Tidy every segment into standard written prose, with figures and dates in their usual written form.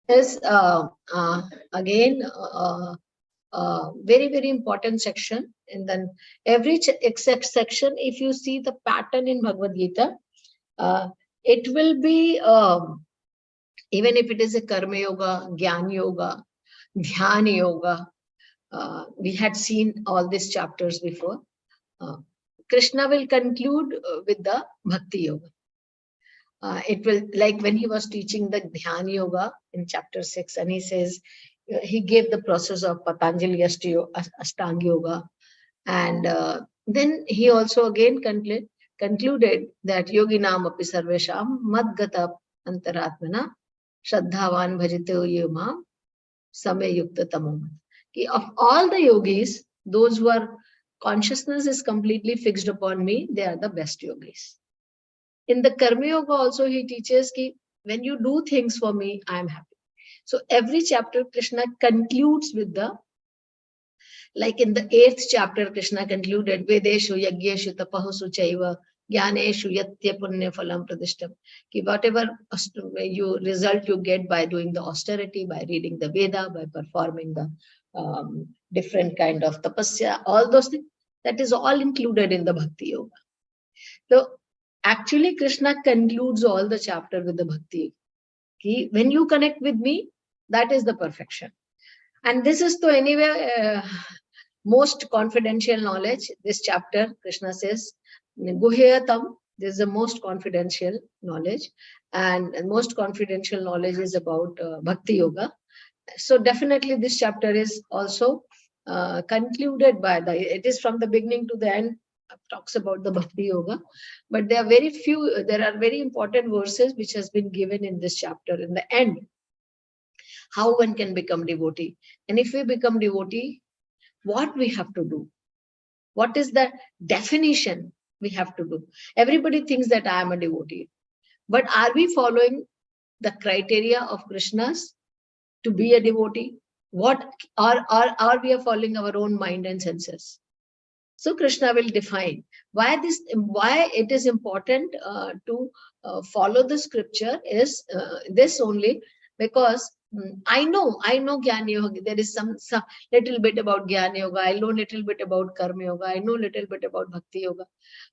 is again very, very important section. And then every except section, if you see the pattern in Bhagavad Gita, it will be, even if it is a karma yoga, jnana yoga, dhyana yoga, we had seen all these chapters before. Krishna will conclude with the bhakti yoga. It will, like when he was teaching the dhyana yoga in chapter 6, and he says, he gave the process of Patanjali Ashtanga Yoga. And then he also again concluded that Yoginam api sarvesham madgata antaratmana shraddhavan bhajite yamam samay yukta tamam. Of all the yogis, those who are consciousness is completely fixed upon me, they are the best yogis. In the Karma Yoga also he teaches ki when you do things for me, I am happy. So every chapter Krishna concludes with the, like in the 8th chapter, Krishna concluded, Vedeshu yagyeshu tapahusu chaiva jnaneshu yatya punya phalam pradishtam. Ki whatever result you get by doing the austerity, by reading the Veda, by performing the different kind of tapasya, all those things, that is all included in the Bhakti Yoga. So actually Krishna concludes all the chapter with the Bhakti. Ki when you connect with me, that is the perfection. And this is to anyway most confidential knowledge. This chapter, Krishna says, Guhyatam, this is the most confidential knowledge. And most confidential knowledge is about Bhakti Yoga. So definitely this chapter is also concluded by it is from the beginning to the end, talks about the Bhakti Yoga. But there are very important verses which has been given in this chapter in the end. How one can become devotee. And if we become devotee, what we have to do? What is the definition we have to do? Everybody thinks that I am a devotee. But are we following the criteria of Krishna's to be a devotee? What are we following our own mind and senses? So Krishna will define why it is important to follow the scripture is this only, because I know Jnana Yoga. There is some little bit about Jnana Yoga. I know little bit about Karma Yoga. I know little bit about Bhakti Yoga.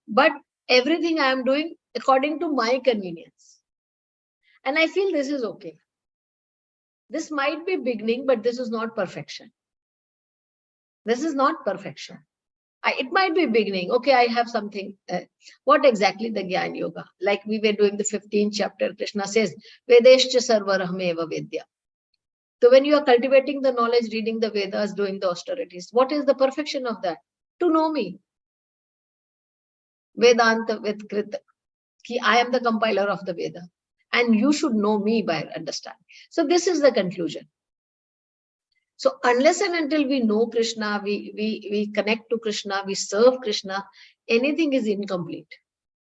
But everything I am doing according to my convenience. And I feel this is okay. This might be beginning, but this is not perfection. This is not perfection. It might be beginning. Okay, I have something. What exactly the Jnana Yoga? Like we were doing the 15th chapter, Krishna says, Vedeshcha sarvarahmeva vedya. So when you are cultivating the knowledge, reading the Vedas, doing the austerities, what is the perfection of that? To know me. Vedanta Vedkrita. I am the compiler of the Veda. And you should know me by understanding. So this is the conclusion. So unless and until we know Krishna, we connect to Krishna, we serve Krishna, anything is incomplete.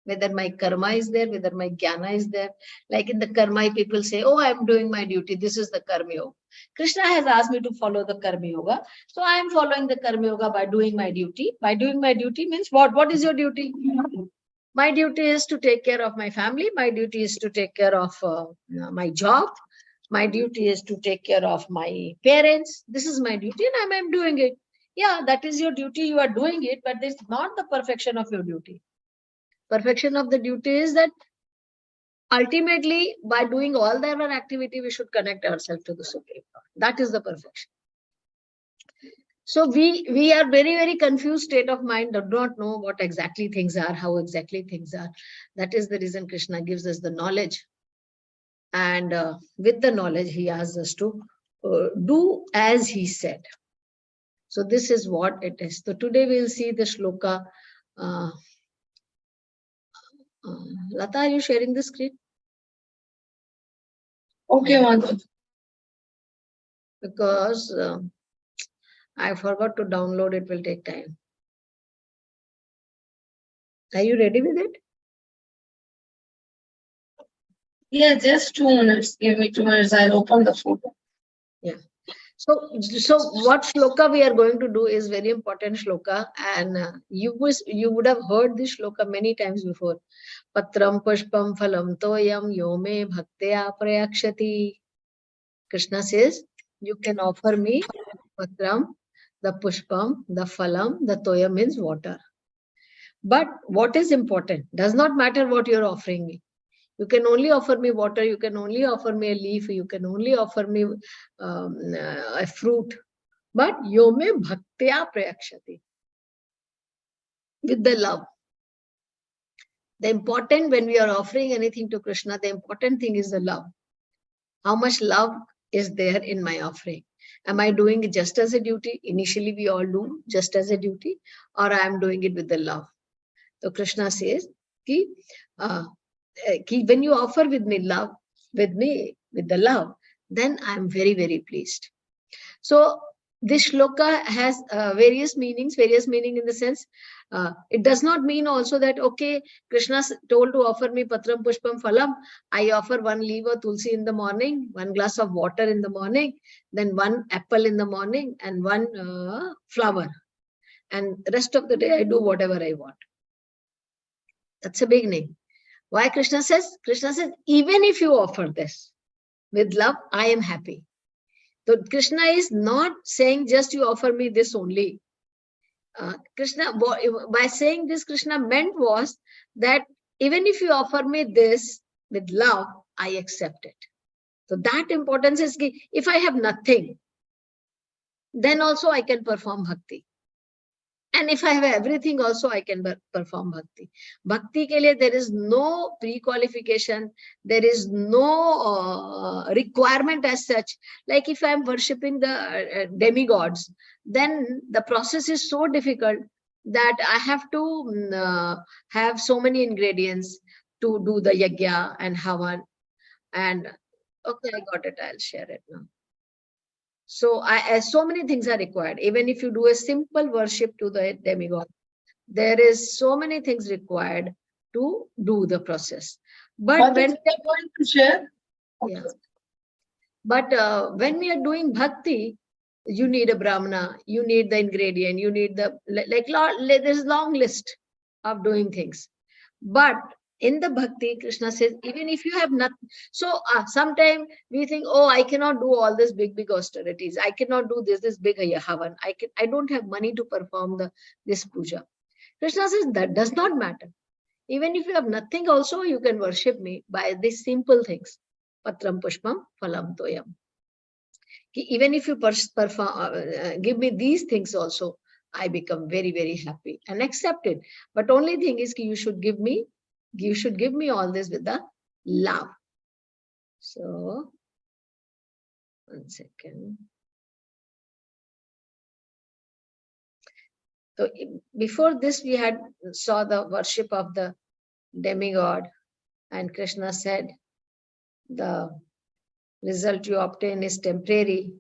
Whether my karma is there, whether my jnana is there. Like in the karma, people say, oh, I am doing my duty. This is the karma yoga. Krishna has asked me to follow the karma yoga. So I am following the karma yoga by doing my duty. By doing my duty means what? What is your duty? My duty is to take care of my family. My duty is to take care of my job. My duty is to take care of my parents. This is my duty and I'm doing it. Yeah, that is your duty. You are doing it, but it's not the perfection of your duty. Perfection of the duty is that ultimately by doing all the other activity, we should connect ourselves to the Supreme Lord. That is the perfection. So we are very, very confused state of mind, do not know what exactly things are, how exactly things are. That is the reason Krishna gives us the knowledge. And with the knowledge, he asks us to do as he said. So this is what it is. So today we'll see the shloka. Lata, are you sharing the screen? Okay, Madhu. Because I forgot to download, it will take time. Are you ready with it? Yeah, just 2 minutes. Give me 2 minutes. I'll open the photo. Yeah. So what shloka we are going to do is very important shloka, and you would have heard this shloka many times before. Patram pushpam phalam toyam yome bhaktya prayakshati. Krishna says, you can offer me patram, the pushpam, the phalam, the toya means water. But what is important? Does not matter what you're offering me. You can only offer me water, you can only offer me a leaf, you can only offer me a fruit. But yome bhaktya prayakshati. With the love. The important, when we are offering anything to Krishna, the important thing is the love. How much love is there in my offering? Am I doing it just as a duty? Initially, we all do just as a duty, or I am doing it with the love. So Krishna says, ki, when you offer with me, with the love, then I am very, very pleased. So this shloka has various meaning in the sense, it does not mean also that, okay, Krishna told to offer me patram, pushpam, phalam. I offer one leaf of tulsi in the morning, one glass of water in the morning, then one apple in the morning, and one flower. And the rest of the day, I do whatever I want. That's a beginning. Why Krishna says? Krishna says, even if you offer this with love, I am happy. So Krishna is not saying just you offer me this only. Krishna, by saying this, Krishna meant was that even if you offer me this with love, I accept it. So that importance is, if I have nothing, then also I can perform bhakti. And if I have everything also, I can perform bhakti. Bhakti ke liye, there is no pre-qualification. There is no requirement as such. Like if I am worshipping the demigods, then the process is so difficult that I have to have so many ingredients to do the yajna and havan. And okay, I got it. I'll share it now. So so many things are required. Even if you do a simple worship to the demigod, there is so many things required to do the process. But when we are going to share, yeah. But when we are doing bhakti, you need a brahmana, you need the ingredient, you need the there's a long list of doing things. But in the bhakti, Krishna says, even if you have nothing, so sometimes we think, oh, I cannot do all this big austerities. I cannot do this big havan. I don't have money to perform this puja. Krishna says that does not matter. Even if you have nothing, also you can worship me by these simple things. Patram pushpam phalam toyam. Even if you give me these things also, I become very, very happy and accept it. But only thing is, you should give me all this with the love. So, one second. So before this, we had saw the worship of the demigod, and Krishna said, the result you obtain is temporary.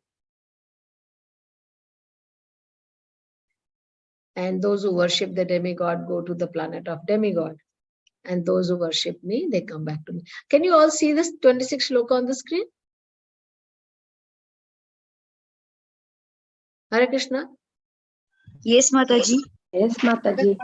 And those who worship the demigod go to the planet of demigod. And those who worship me, they come back to me. Can you all see this 26 shloka on the screen? Hare Krishna. Yes, Mataji. yes, Mataji.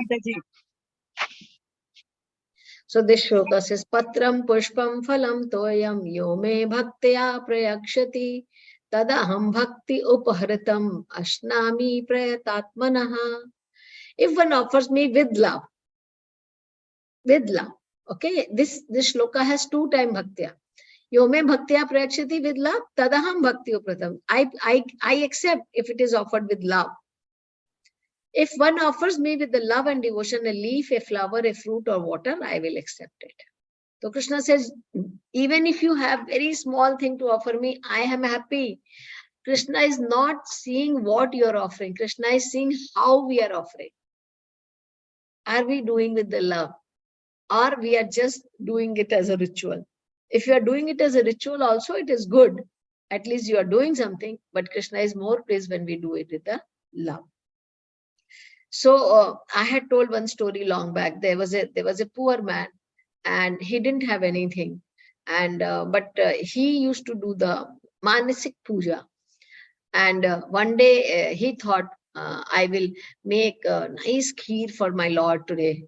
So this shloka says, Patram pushpam phalam toyam yo me bhaktya prayakshati tadaham bhakti upahritam ashnami prayatatmanaha. If one offers me with love, okay, this shloka has 2 times bhaktya. Yo me bhaktya prayakshati with love, tadaham bhakti upratam. I accept if it is offered with love. If one offers me with the love and devotion, a leaf, a flower, a fruit or water, I will accept it. So Krishna says, even if you have very small thing to offer me, I am happy. Krishna is not seeing what you are offering. Krishna is seeing how we are offering. Are we doing with the love? Or we are just doing it as a ritual? If you are doing it as a ritual also, it is good. At least you are doing something, but Krishna is more pleased when we do it with the love. So I had told one story long back. There was a poor man, and he didn't have anything, and but he used to do the manasik puja. And one day he thought, I will make a nice kheer for my Lord today.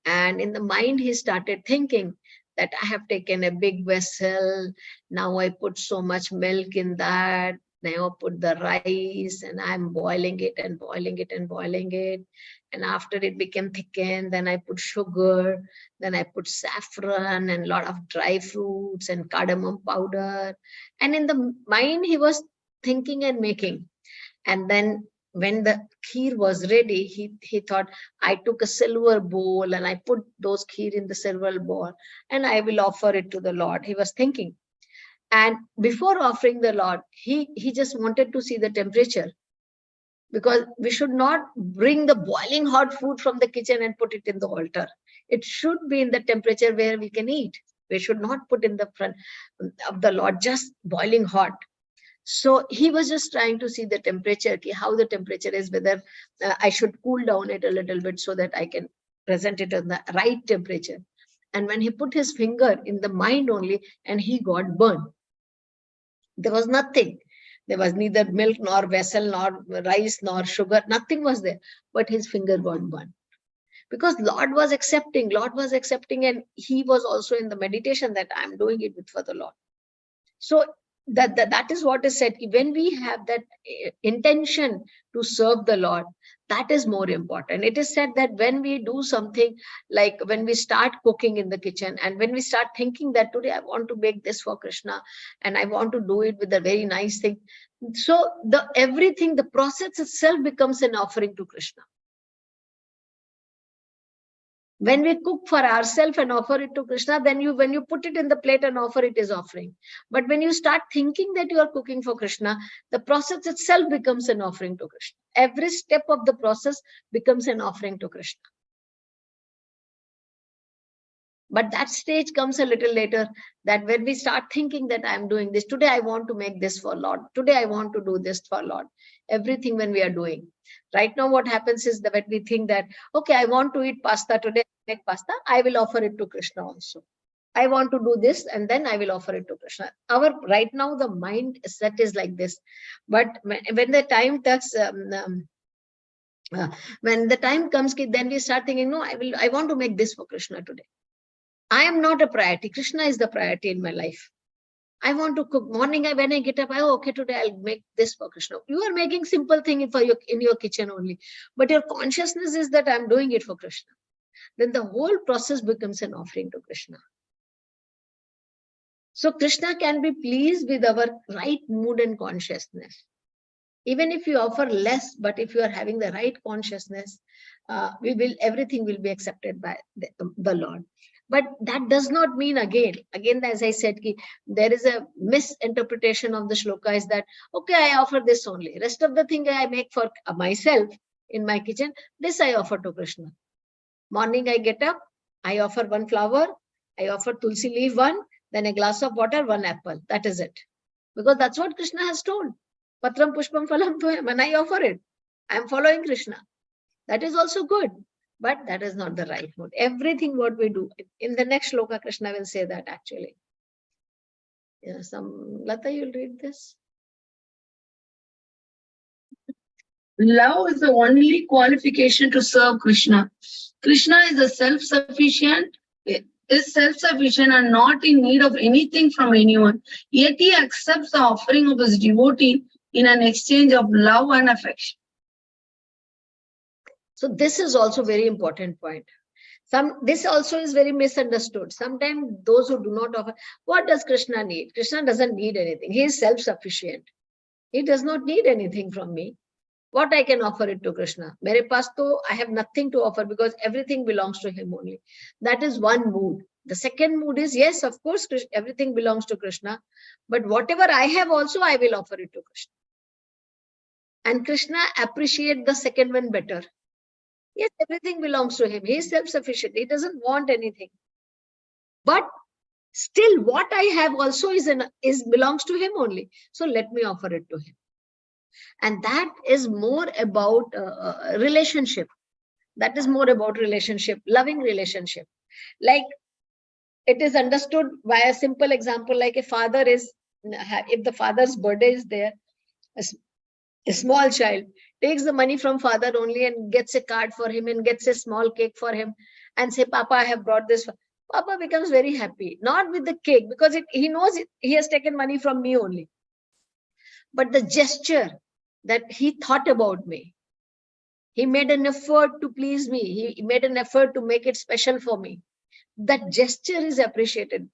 And in the mind he started thinking that I have taken a big vessel. Now I put so much milk in that. Now I put the rice and I'm boiling it and boiling it and boiling it. And after it became thickened, then I put sugar, then I put saffron and a lot of dry fruits and cardamom powder. And in the mind, he was thinking and making. And then when the kheer was ready, he thought, I took a silver bowl and I put those kheer in the silver bowl and I will offer it to the Lord. He was thinking. And before offering the Lord, he just wanted to see the temperature, because we should not bring the boiling hot food from the kitchen and put it in the altar. It should be in the temperature where we can eat. We should not put in the front of the Lord just boiling hot. So he was just trying to see the temperature, how the temperature is, whether I should cool down it a little bit so that I can present it on the right temperature. And when he put his finger in the mind only, and he got burned. There was nothing. There was neither milk nor vessel nor rice nor sugar. Nothing was there. But his finger got burned. Because Lord was accepting, and he was also in the meditation that I'm doing it for the Lord. So that is what is said. When we have that intention to serve the Lord, that is more important. It is said that when we do something, like when we start cooking in the kitchen, and when we start thinking that today I want to make this for Krishna and I want to do it with a very nice thing, so the process itself becomes an offering to Krishna. When we cook for ourselves and offer it to Krishna, then when you put it in the plate and offer it, is offering. But when you start thinking that you are cooking for Krishna, the process itself becomes an offering to Krishna. Every step of the process becomes an offering to Krishna. But that stage comes a little later, that when we start thinking that I'm doing this, today I want to make this for Lord. Today I want to do this for Lord. Everything when we are doing. Right now what happens is that when we think that, okay, I want to eat pasta today, make pasta, I will offer it to Krishna also. I want to do this and then I will offer it to Krishna. Right now the mind set is like this. But when the time touches, when the time comes, then we start thinking, no, I want to make this for Krishna today. I am not a priority. Krishna is the priority in my life. I want to cook. Morning, when I get up, okay, today I'll make this for Krishna. You are making simple thing in your kitchen only. But your consciousness is that I'm doing it for Krishna. Then the whole process becomes an offering to Krishna. So Krishna can be pleased with our right mood and consciousness. Even if you offer less, but if you are having the right consciousness, everything will be accepted by the Lord. But that does not mean, again, as I said, there is a misinterpretation of the shloka is that, okay, I offer this only. Rest of the thing I make for myself in my kitchen, this I offer to Krishna. Morning I get up, I offer one flower, I offer tulsi leaf one, then a glass of water, one apple. That is it. Because that's what Krishna has told. Patram pushpam phalam toyam, and I offer it. I am following Krishna. That is also good. But that is not the right mode. Everything what we do, in the next shloka, Krishna will say that actually. Yeah, Lata, you'll read this. Love is the only qualification to serve Krishna. Krishna is the self-sufficient, and not in need of anything from anyone. Yet he accepts the offering of his devotee in an exchange of love and affection. So this is also very important point. This also is very misunderstood. Sometimes those who do not offer, what does Krishna need? Krishna doesn't need anything. He is self-sufficient. He does not need anything from me. What I can offer it to Krishna? Mere paas to, I have nothing to offer because everything belongs to him only. That is one mood. The second mood is, yes, of course, everything belongs to Krishna. But whatever I have also, I will offer it to Krishna. And Krishna appreciate the second one better. Yes, everything belongs to him. He is self-sufficient. He doesn't want anything. But still, what I have also belongs to him only. So let me offer it to him. And that is more about relationship. That is more about relationship, loving relationship. Like it is understood by a simple example, like if the father's birthday is there, a small child takes the money from father only and gets a card for him and gets a small cake for him and say, Papa, I have brought this. Papa becomes very happy, not with the cake, because he knows he has taken money from me only. But the gesture that he thought about me, he made an effort to please me. He made an effort to make it special for me. That gesture is appreciated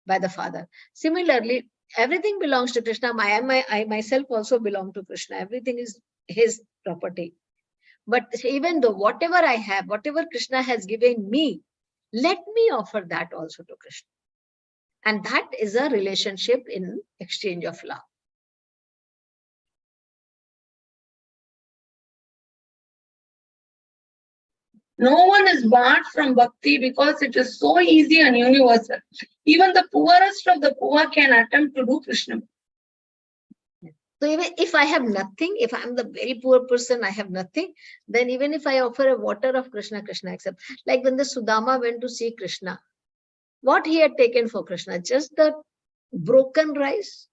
by the Father. Similarly, everything belongs to Krishna. I myself also belong to Krishna. Everything is his property. But even though whatever I have, whatever Krishna has given me, let me offer that also to Krishna. And that is a relationship in exchange of love. No one is barred from bhakti because it is so easy and universal. Even the poorest of the poor can attempt to do Krishna. So even if I have nothing, if I'm the very poor person, I have nothing, then even if I offer a water of Krishna, Krishna accepts. Like when the Sudama went to see Krishna, what he had taken for Krishna? Just the broken rice.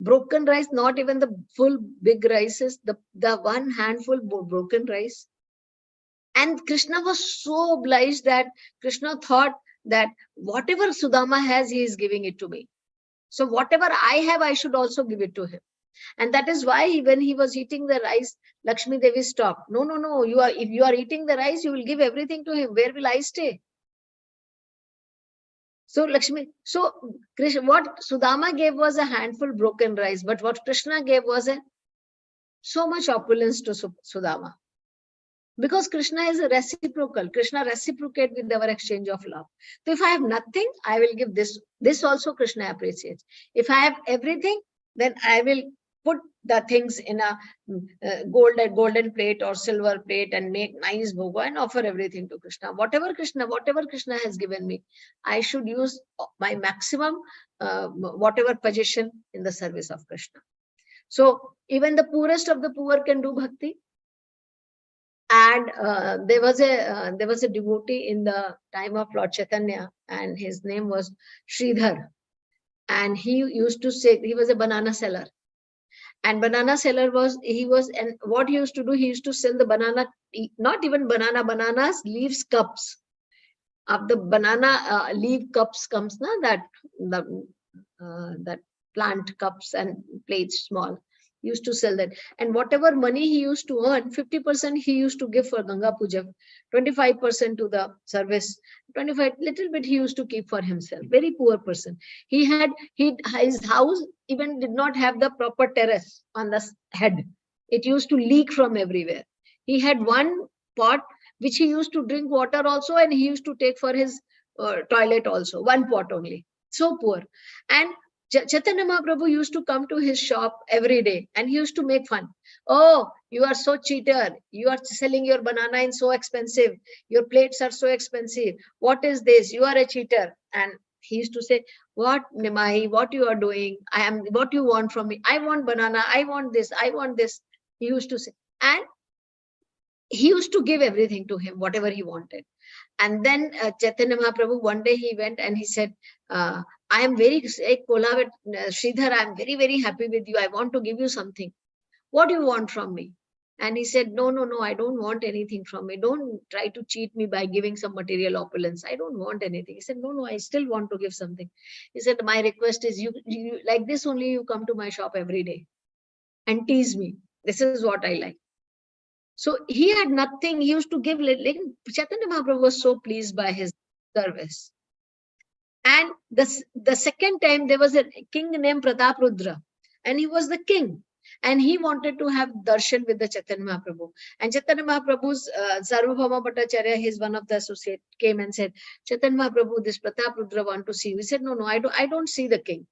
Broken rice, not even the full big rices, the one handful broken rice. And Krishna was so obliged that Krishna thought that whatever Sudama has, he is giving it to me. So whatever I have, I should also give it to him. And that is why when he was eating the rice, Lakshmi Devi stopped. No, no, no. If you are eating the rice, you will give everything to him. Where will I stay? So Krishna, what Sudama gave was a handful broken rice, but what Krishna gave was so much opulence to Sudama. Because Krishna is a reciprocal. Krishna reciprocate with our exchange of love. So if I have nothing, I will give this. This also Krishna appreciates. If I have everything, then I will put the things in a golden plate or silver plate and make nice bhoga and offer everything to Krishna. Whatever Krishna has given me, I should use my maximum, whatever position in the service of Krishna. So even the poorest of the poor can do bhakti. And there was a devotee in the time of Lord Chaitanya, and his name was Sridhar. And he used to say, he was a banana seller. And banana seller and what he used to do, he used to sell the banana, not even bananas, leaves, cups. Of the banana leaf cups comes, that plant cups and plates small. Used to sell that, and whatever money he used to earn, 50% he used to give for Ganga Puja, 25% to the service, 25 little bit he used to keep for himself. Very poor person. His house even did not have the proper terrace on the head. It used to leak from everywhere. He had one pot which he used to drink water also, and he used to take for his toilet also, one pot only. So poor. And Chaitanya Mahaprabhu used to come to his shop every day, and he used to make fun. Oh, you are so cheater. You are selling your banana in so expensive. Your plates are so expensive. What is this? You are a cheater. And he used to say, what, Nimai, what you are doing? What you want from me? I want banana. I want this. I want this. He used to say. And he used to give everything to him, whatever he wanted. And then Chaitanya Mahaprabhu, one day he went and he said, I am very, Sridhar, I am very, very happy with you. I want to give you something. What do you want from me? And he said, no, I don't want anything from me. Don't try to cheat me by giving some material opulence. I don't want anything. He said, no, I still want to give something. He said, my request is you like this only, you come to my shop every day and tease me. This is what I like. So he had nothing. He used to give little. Chaitanya Mahaprabhu was so pleased by his service. And the second time, there was a king named Pratap Rudra, and he was the king. And he wanted to have darshan with the Chaitanya Mahaprabhu. And Chaitanya Mahaprabhu's Sarvabhauma Bhattacharya, his one of the associates, came and said, Chaitanya Mahaprabhu, this Pratap Rudra want to see you. He said, no, I don't see the king.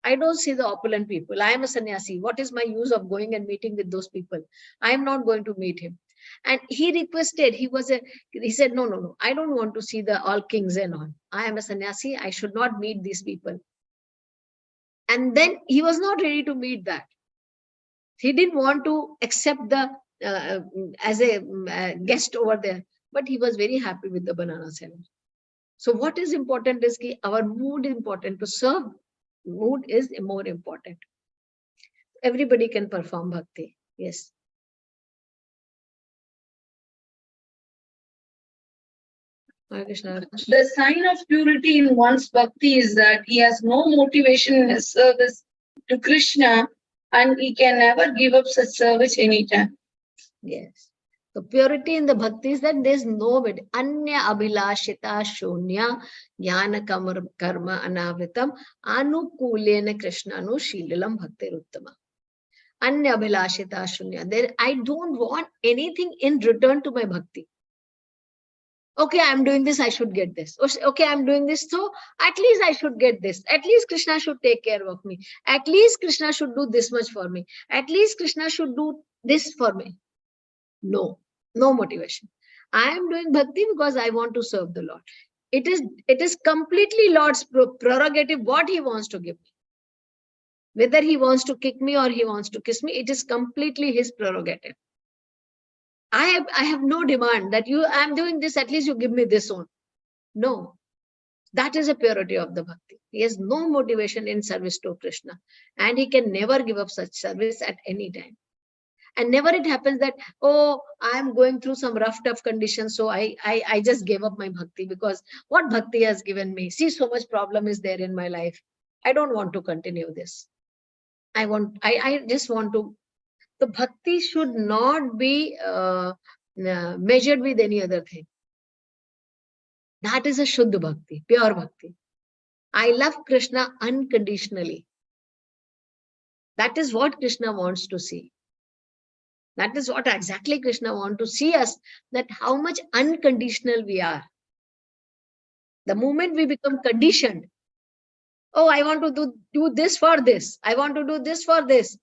I don't see the opulent people. I am a sannyasi. What is my use of going and meeting with those people? I am not going to meet him. And he requested, he said, no, I don't want to see the all kings and all. I am a sannyasi. I should not meet these people. And then he was not ready to meet that. He didn't want to accept the as a guest over there, but he was very happy with the banana seller. So what is important is our mood is important. To serve, mood is more important. Everybody can perform bhakti. Yes. Hare Krishna. The sign of purity in one's bhakti is that he has no motivation in his service to Krishna and he can never give up such service anytime. Yes. So purity in the bhakti is that there's nobody. Anya abhilashita shunya jnana karma anavritam anukulena krishnanu shililam bhakti ruttama. Anya abhilashita shunya. There, I don't want anything in return to my bhakti. Okay, I'm doing this, I should get this. Okay, I'm doing this, so at least I should get this. At least Krishna should take care of me. At least Krishna should do this much for me. At least Krishna should do this for me. No, no motivation. I am doing bhakti because I want to serve the Lord. It is completely Lord's prerogative what he wants to give me. Whether he wants to kick me or he wants to kiss me, it is completely his prerogative. I have no demand that I'm doing this, at least you give me this one. No, that is a purity of the bhakti. He has no motivation in service to Krishna, and he can never give up such service at any time. And never it happens that, oh, I'm going through some rough, tough conditions, so I just gave up my bhakti because what bhakti has given me? See, so much problem is there in my life. I don't want to continue this. I just want to. The bhakti should not be measured with any other thing. That is a Shuddha bhakti, pure bhakti. I love Krishna unconditionally. That is what Krishna wants to see. That is what exactly Krishna wants to see us, that how much unconditional we are. The moment we become conditioned, oh, I want to do this for this. I want to do this for this.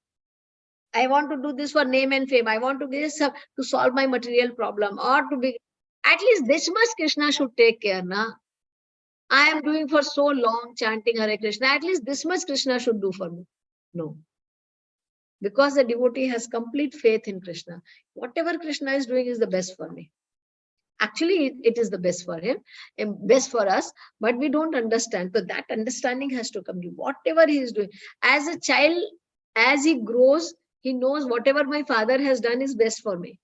I want to do this for name and fame. I want to do this to solve my material problem or to be, at least this much Krishna should take care, na? I am doing for so long chanting Hare Krishna. At least this much Krishna should do for me. No. Because the devotee has complete faith in Krishna. Whatever Krishna is doing is the best for me. Actually, it is the best for him and best for us, but we don't understand. So that understanding has to come to whatever he is doing. As a child, as he grows, he knows whatever my father has done is best for me.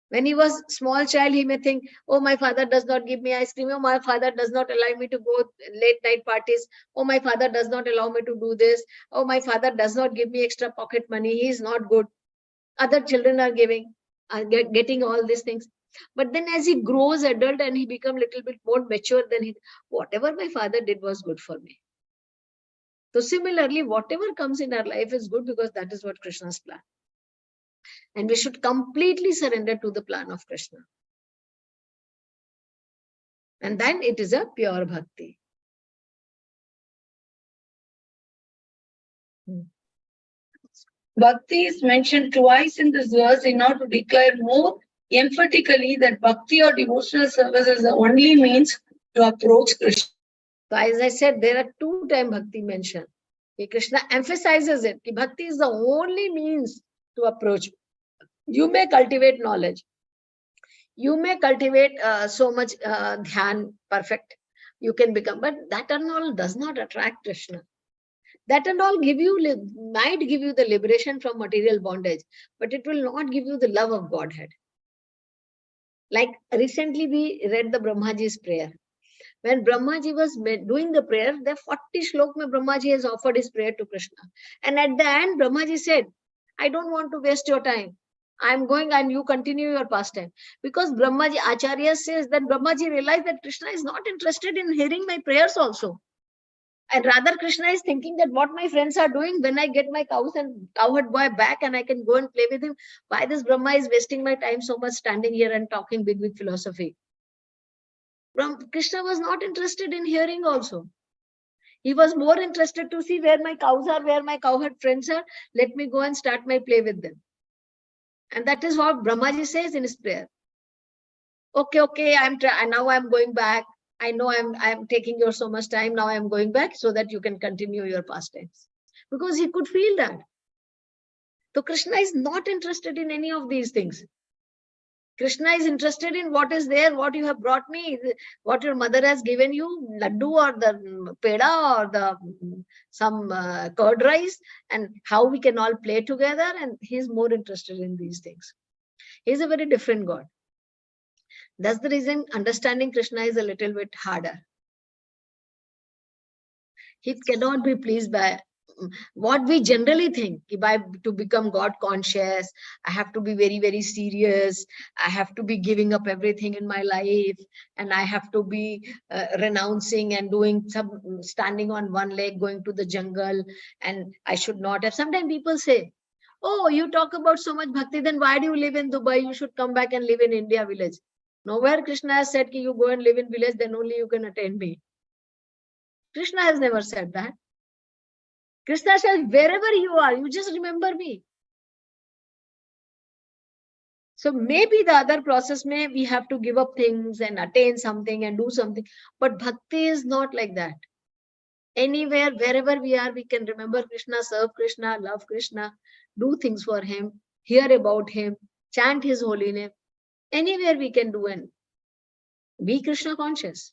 When he was small child, he may think, oh, my father does not give me ice cream. Oh, my father does not allow me to go late night parties. Oh, my father does not allow me to do this. Oh, my father does not give me extra pocket money. He is not good. Other children are getting all these things. But then as he grows adult and he becomes a little bit more mature, then whatever my father did was good for me. So similarly, whatever comes in our life is good because that is what Krishna's plan. And we should completely surrender to the plan of Krishna. And then it is a pure bhakti. Bhakti is mentioned twice in this verse in order to declare more emphatically that bhakti or devotional service is the only means to approach Krishna. So as I said, there are 2 times bhakti mentioned. Krishna emphasizes it. Bhakti is the only means to approach. You may cultivate knowledge. You may cultivate so much dhyan, perfect. You can become, but that and all does not attract Krishna. That and all might give you the liberation from material bondage, but it will not give you the love of Godhead. Like recently we read the Brahmaji's prayer. When Brahmaji was doing the prayer, the 40 shlok mein Brahmaji has offered his prayer to Krishna. And at the end, Brahmaji said, I don't want to waste your time. I'm going and you continue your pastime. Because Brahmaji, Acharya says that Brahmaji realized that Krishna is not interested in hearing my prayers also. And rather Krishna is thinking that what my friends are doing, when I get my cows and cowherd boy back and I can go and play with him, why this Brahma is wasting my time so much standing here and talking big philosophy. Krishna was not interested in hearing also. He was more interested to see where my cows are, where my cowherd friends are. Let me go and start my play with them. And that is what Brahmaji says in his prayer. Okay, now I'm going back. I know I'm taking your so much time. Now I'm going back so that you can continue your pastimes. Because he could feel that. So Krishna is not interested in any of these things. Krishna is interested in what is there, what you have brought me, what your mother has given you, laddu or the peda or the some curd rice, and how we can all play together. And he's more interested in these things. He's a very different God. That's the reason understanding Krishna is a little bit harder. He cannot be pleased by what we generally think. If I to become God conscious, I have to be very, very serious. I have to be giving up everything in my life, and I have to be renouncing and doing some standing on one leg, going to the jungle, and I should not have. Sometimes people say, "Oh, you talk about so much bhakti, then why do you live in Dubai? You should come back and live in India village." Nowhere Krishna has said, "You go and live in village, then only you can attain me." Krishna has never said that. Krishna says, wherever you are, you just remember me. So maybe the other process may we have to give up things and attain something and do something. But bhakti is not like that. Anywhere, wherever we are, we can remember Krishna, serve Krishna, love Krishna, do things for him, hear about him, chant his holy name. Anywhere we can do and be Krishna conscious.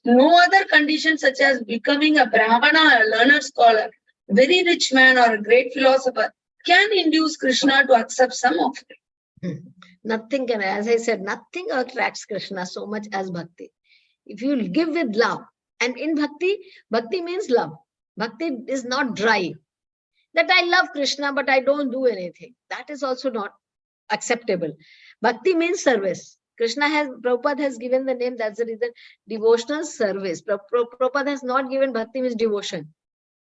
No other condition such as becoming a Brahmana, a learned scholar, very rich man, or a great philosopher can induce Krishna to accept some of it. Nothing can, as I said, nothing attracts Krishna so much as bhakti. If you give with love, and in bhakti, bhakti means love. Bhakti is not dry. That I love Krishna, but I don't do anything. That is also not acceptable. Bhakti means service. Prabhupada has given the name, that's the reason, devotional service. Prabhupada has not given bhakti means devotion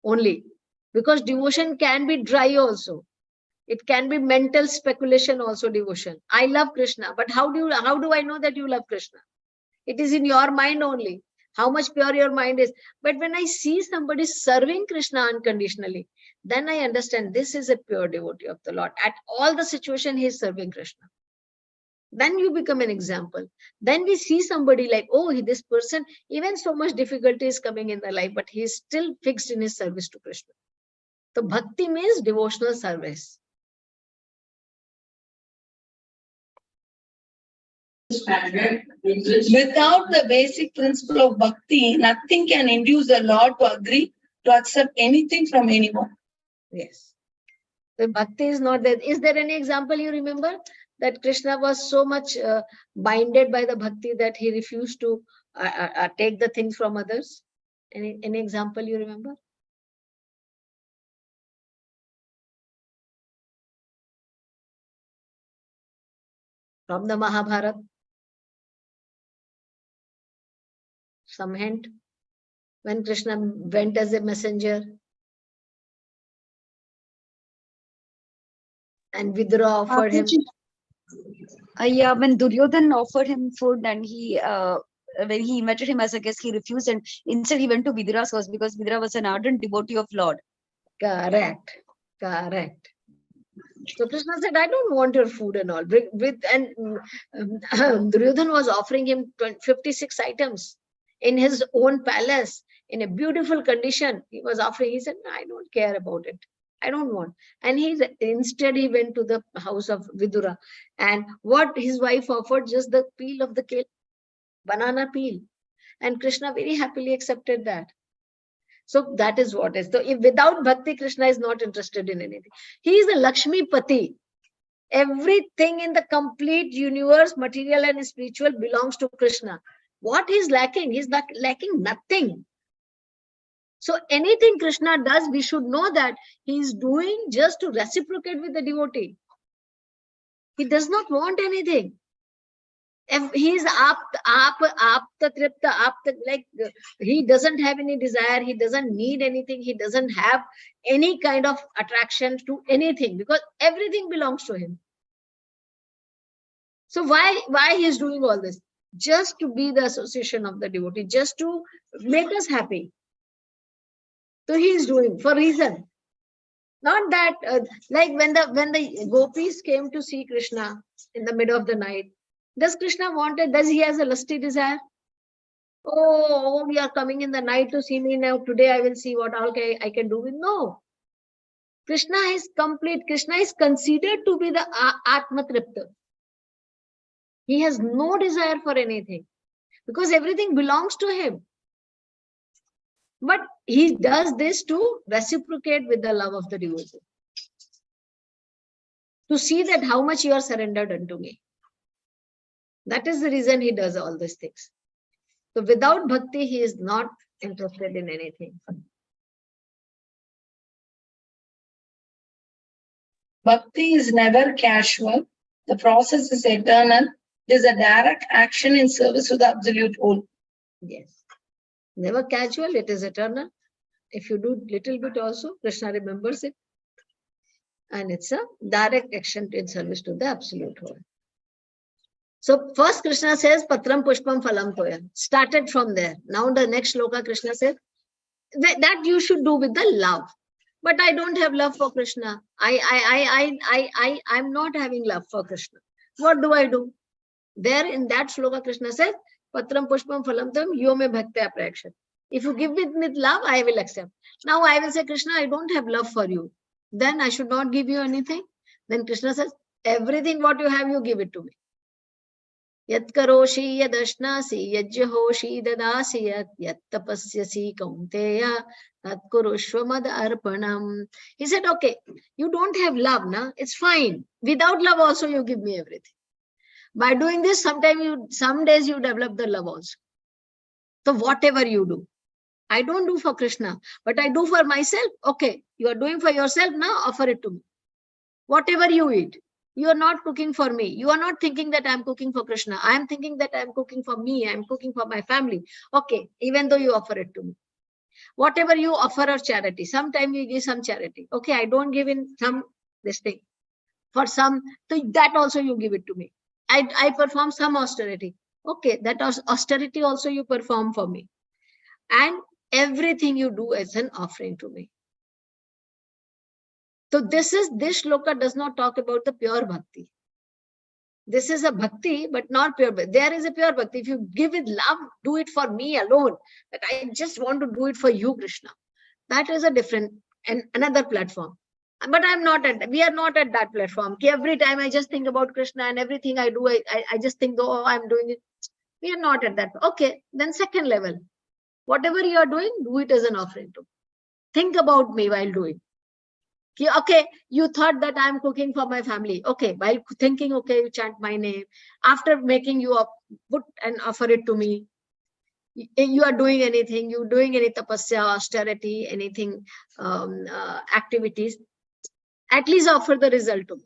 only. Because devotion can be dry also. It can be mental speculation also, devotion. I love Krishna, but how do I know that you love Krishna? It is in your mind only. How much pure your mind is. But when I see somebody serving Krishna unconditionally, then I understand this is a pure devotee of the Lord. At all the situation, he is serving Krishna. Then you become an example. Then we see somebody like, oh, this person, even so much difficulty is coming in their life, but he is still fixed in his service to Krishna. So bhakti means devotional service. Without the basic principle of bhakti, nothing can induce the Lord to agree to accept anything from anyone. Yes. The bhakti is not there. Is there any example you remember that Krishna was so much binded by the bhakti that he refused to take the things from others? Any example you remember? From the Mahabharata? Some hint? When Krishna went as a messenger and Vidura offered him. Yeah, when Duryodhan offered him food and when he invited him as a guest, he refused, and instead he went to Vidura's house because Vidura was an ardent devotee of Lord. Correct. So Krishna said, I don't want your food and all. Duryodhan was offering him 56 items in his own palace in a beautiful condition. He was offering, he said, I don't care about it. I don't want. And instead he went to the house of Vidura. And what his wife offered, just the peel of the kale, banana peel. And Krishna very happily accepted that. So that is what is. So if without bhakti, Krishna is not interested in anything. He is a Lakshmi Pati. Everything in the complete universe, material and spiritual, belongs to Krishna. What he's lacking? He's not lacking nothing. So anything Krishna does, we should know that he is doing just to reciprocate with the devotee. He does not want anything. If he is like he doesn't have any desire, he doesn't need anything, he doesn't have any kind of attraction to anything because everything belongs to him. So why he is doing all this? Just to be the association of the devotee, just to make us happy. So he is doing for reason. Not that like when the gopis came to see Krishna in the middle of the night, does he has a lusty desire? Oh, we are coming in the night to see me now. Today I will see what all I can do with. No. Krishna is complete. Krishna is considered to be the Atma Tripta. He has no desire for anything because everything belongs to him. But he does this to reciprocate with the love of the devotee. to see that how much you are surrendered unto me. That is the reason he does all these things. So without bhakti, he is not interested in anything. Bhakti is never casual. The process is eternal. It is a direct action in service to the absolute whole. Yes. Never casual, it is eternal. If you do little bit also, Krishna remembers it. And it's a direct action in service to the absolute whole. So first Krishna says, Patram Pushpam Phalam Toyam. Started from there. Now the next shloka Krishna says, that you should do with the love. But I don't have love for Krishna. I'm not having love for Krishna. What do? There in that shloka, Krishna says, Patram Pushpam Phalam Toyam Yome Bhaktya Prayakshat. If you give it with love, I will accept. Now I will say, Krishna, I don't have love for you. Then I should not give you anything. Then Krishna says, everything what you have, you give it to me. Yat karoshi yadashnasi yajyahoshi dadasi yat tapasyasi kaunteya tat kurushva mad arpanam. He said, okay, you don't have love, na? It's fine. Without love also you give me everything. By doing this, some days you develop the love also. So whatever you do, I don't do for Krishna, but I do for myself. Okay, you are doing for yourself now, offer it to me. Whatever you eat, you are not cooking for me. You are not thinking that I'm cooking for Krishna. I am thinking that I'm cooking for me. I'm cooking for my family. Okay, even though you offer it to me. Whatever you offer of charity, sometimes you give some charity. Okay, I don't give in some this thing. For some, so that also you give it to me. I perform some austerity. Okay, that austerity also you perform for me. And everything you do is an offering to me. So this shloka does not talk about the pure bhakti. This is a bhakti, but not pure bhakti. There is a pure bhakti. If you give it love, do it for me alone. That I just want to do it for you, Krishna. That is a different and another platform. But we are not at that platform. Every time I just think about Krishna and everything I do, I just think, oh, I'm doing it. We are not at that. Okay, then second level. Whatever you are doing, do it as an offering to me. Think about me while doing. Okay, you thought that I'm cooking for my family. Okay, while thinking, okay, you chant my name. After making you up, put and offer it to me. You are doing anything, you're doing any tapasya, austerity, anything, activities, at least offer the result to me.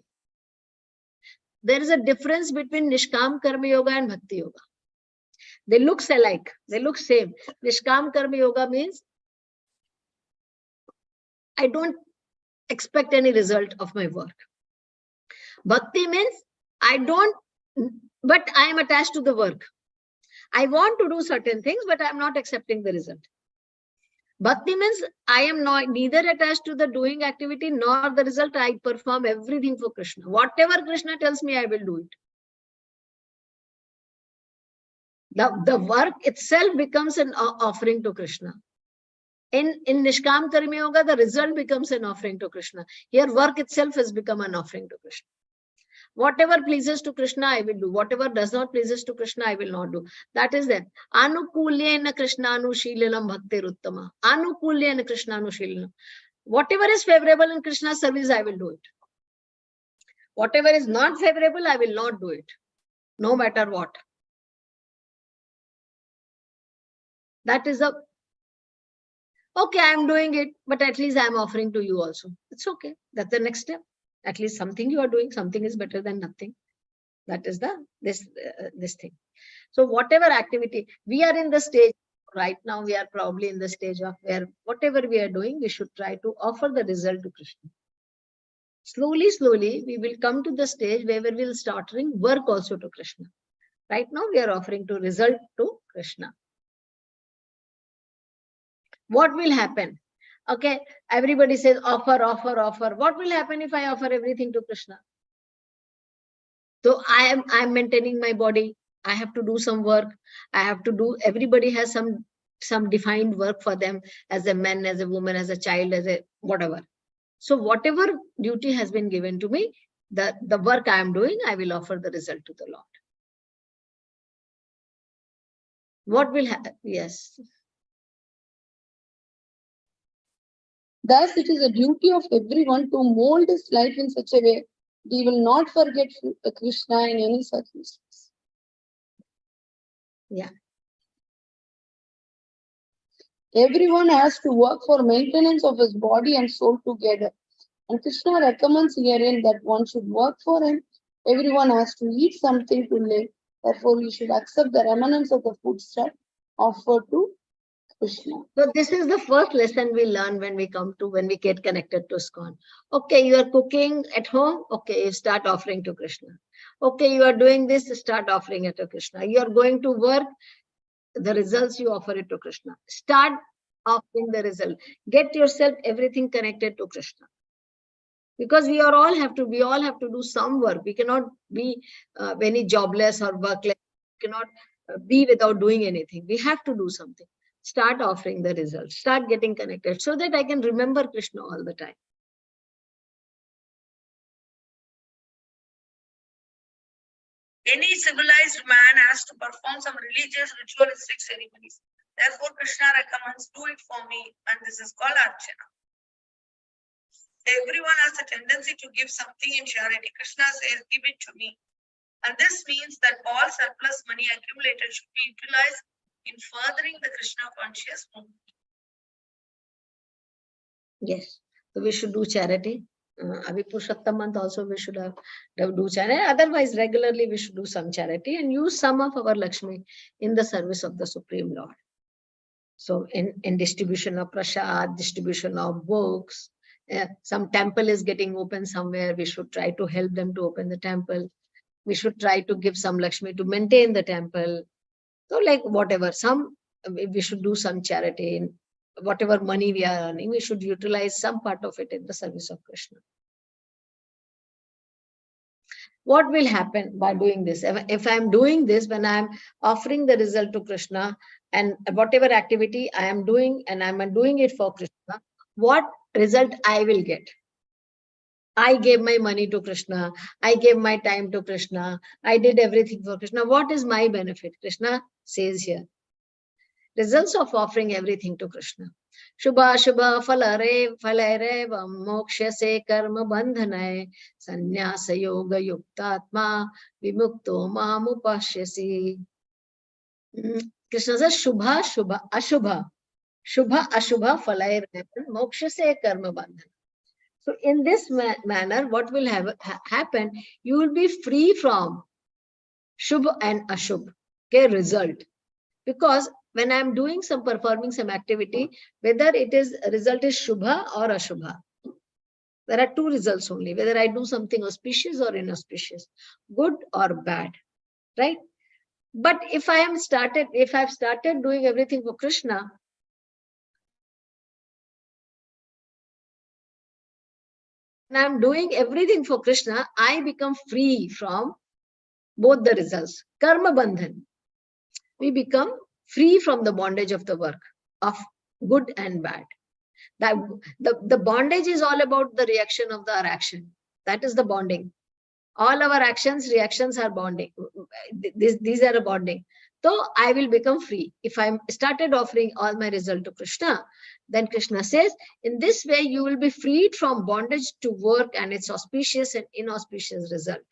There is a difference between Nishkam Karma Yoga and Bhakti Yoga. They look alike, they look same. Nishkam Karma Yoga means I don't expect any result of my work. Bhakti means I don't, but I am attached to the work. I want to do certain things, but I'm not accepting the result. Bhakti means I am neither attached to the doing activity nor the result. I perform everything for Krishna. Whatever Krishna tells me, I will do it. The work itself becomes an offering to Krishna. In Nishkam Karma Yoga, the result becomes an offering to Krishna. Here, work itself has become an offering to Krishna. Whatever pleases to Krishna, I will do. Whatever does not pleases to Krishna, I will not do. That is that. Anukulyena Krishnanushilanam bhaktiruttama. Anukulyena Krishnanushilanam. Whatever is favorable in Krishna's service, I will do it. Whatever is not favorable, I will not do it. No matter what. That is a, okay, I'm doing it, but at least I'm offering to you also. It's okay. That's the next step. At least something you are doing, something is better than nothing. That is this thing. So whatever activity, we are in the stage right now, we are probably in the stage of where whatever we are doing, we should try to offer the result to Krishna. Slowly, we will come to the stage where we will start offering work also to Krishna. Right now, we are offering to result to Krishna. What will happen? Okay, everybody says offer. What will happen if I offer everything to Krishna? So I'm maintaining my body. I have to do some work. I have to do, everybody has some defined work for them as a man, as a woman, as a child, as a whatever. So whatever duty has been given to me, the work I am doing, I will offer the result to the Lord. What will happen? Yes. Thus, it is a duty of everyone to mold his life in such a way We will not forget Krishna in any circumstance. Yeah. Everyone has to work for maintenance of his body and soul together. And Krishna recommends herein that one should work for him. Everyone has to eat something to live. Therefore, we should accept the remnants of the foodstuff offered to Krishna. So this is the first lesson we learn when we get connected to ISKCON. Okay, you are cooking at home. Okay, you start offering to Krishna. Okay, you are doing this, start offering it to Krishna. You are going to work, the results you offer it to Krishna. Start offering the result. Get yourself everything connected to Krishna. Because we all have to do some work. We cannot be any jobless or workless. We cannot be without doing anything. We have to do something. Start offering the results. Start getting connected so that I can remember Krishna all the time. Any civilized man has to perform some religious ritualistic ceremonies. Therefore, Krishna recommends, do it for me, and this is called Archana. Everyone has a tendency to give something in charity. Krishna says, give it to me. And this means that all surplus money accumulated should be utilized in furthering the Krishna conscious movement. Yes. So we should do charity. Purushottam month also we should have do charity. Otherwise, regularly we should do some charity and use some of our Lakshmi in the service of the Supreme Lord. So in distribution of prasad, distribution of books, some temple is getting open somewhere, we should try to help them to open the temple. We should try to give some Lakshmi to maintain the temple. So like whatever, we should do some charity. In whatever money we are earning, we should utilize some part of it in the service of Krishna. What will happen by doing this? If I'm doing this, when I'm offering the result to Krishna, and whatever activity I am doing, and I'm doing it for Krishna, what result I will get? I gave my money to Krishna. I gave my time to Krishna. I did everything for Krishna. What is my benefit? Krishna says here. Results of offering everything to Krishna. Shubha Shubha Falare Moksha Se Karma Bandhanai Sannyasa Yoga Yuktatma Vimukto Mamupashyasi. Krishna says Shubha Shubha Ashubha. Shubha Ashubha Falare Moksha Se Karma Bandhanai. So in this manner, what will happen? You will be free from Shubh and Ashubh, okay, result. Because when I'm doing performing some activity, whether result is Shubha or Ashubha, there are two results only, whether I do something auspicious or inauspicious, good or bad, right? But if I've started doing everything for Krishna, when I'm doing everything for Krishna, I become free from both the results. Karma bandhan. We become free from the bondage of the work of good and bad. That the bondage is all about the reaction of our action. That is the bonding. All our reactions are bonding. These are a bonding. So I will become free. If I started offering all my result to Krishna, then Krishna says, in this way, you will be freed from bondage to work and its auspicious and inauspicious result.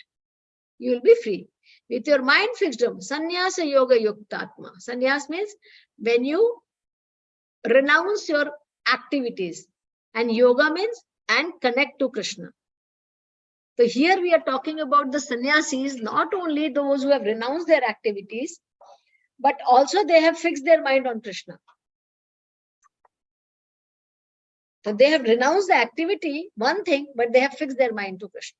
You will be free. With your mind fixed on Sannyasa Yoga Yuktatma. Sannyas means when you renounce your activities, and yoga means and connect to Krishna. So here we are talking about the sannyasis, not only those who have renounced their activities, but also they have fixed their mind on Krishna. So they have renounced the activity, one thing, but they have fixed their mind to Krishna.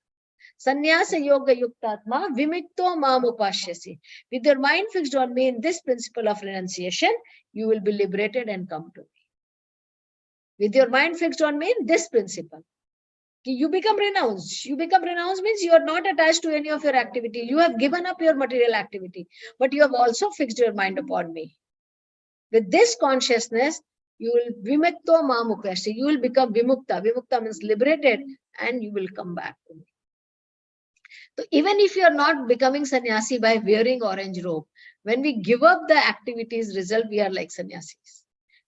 Sannyasa Yoga Yuktatma Vimikto Mamupashyasi. With your mind fixed on me in this principle of renunciation, you will be liberated and come to me. With your mind fixed on me in this principle, you become renounced. You become renounced means you are not attached to any of your activity. You have given up your material activity, but you have also fixed your mind upon me. With this consciousness, you will Vimikto Mamupashyasi. You will become Vimukta. Vimukta means liberated, and you will come back to me. So even if you are not becoming sannyasi by wearing orange robe, when we give up the activities result, we are like sannyasis.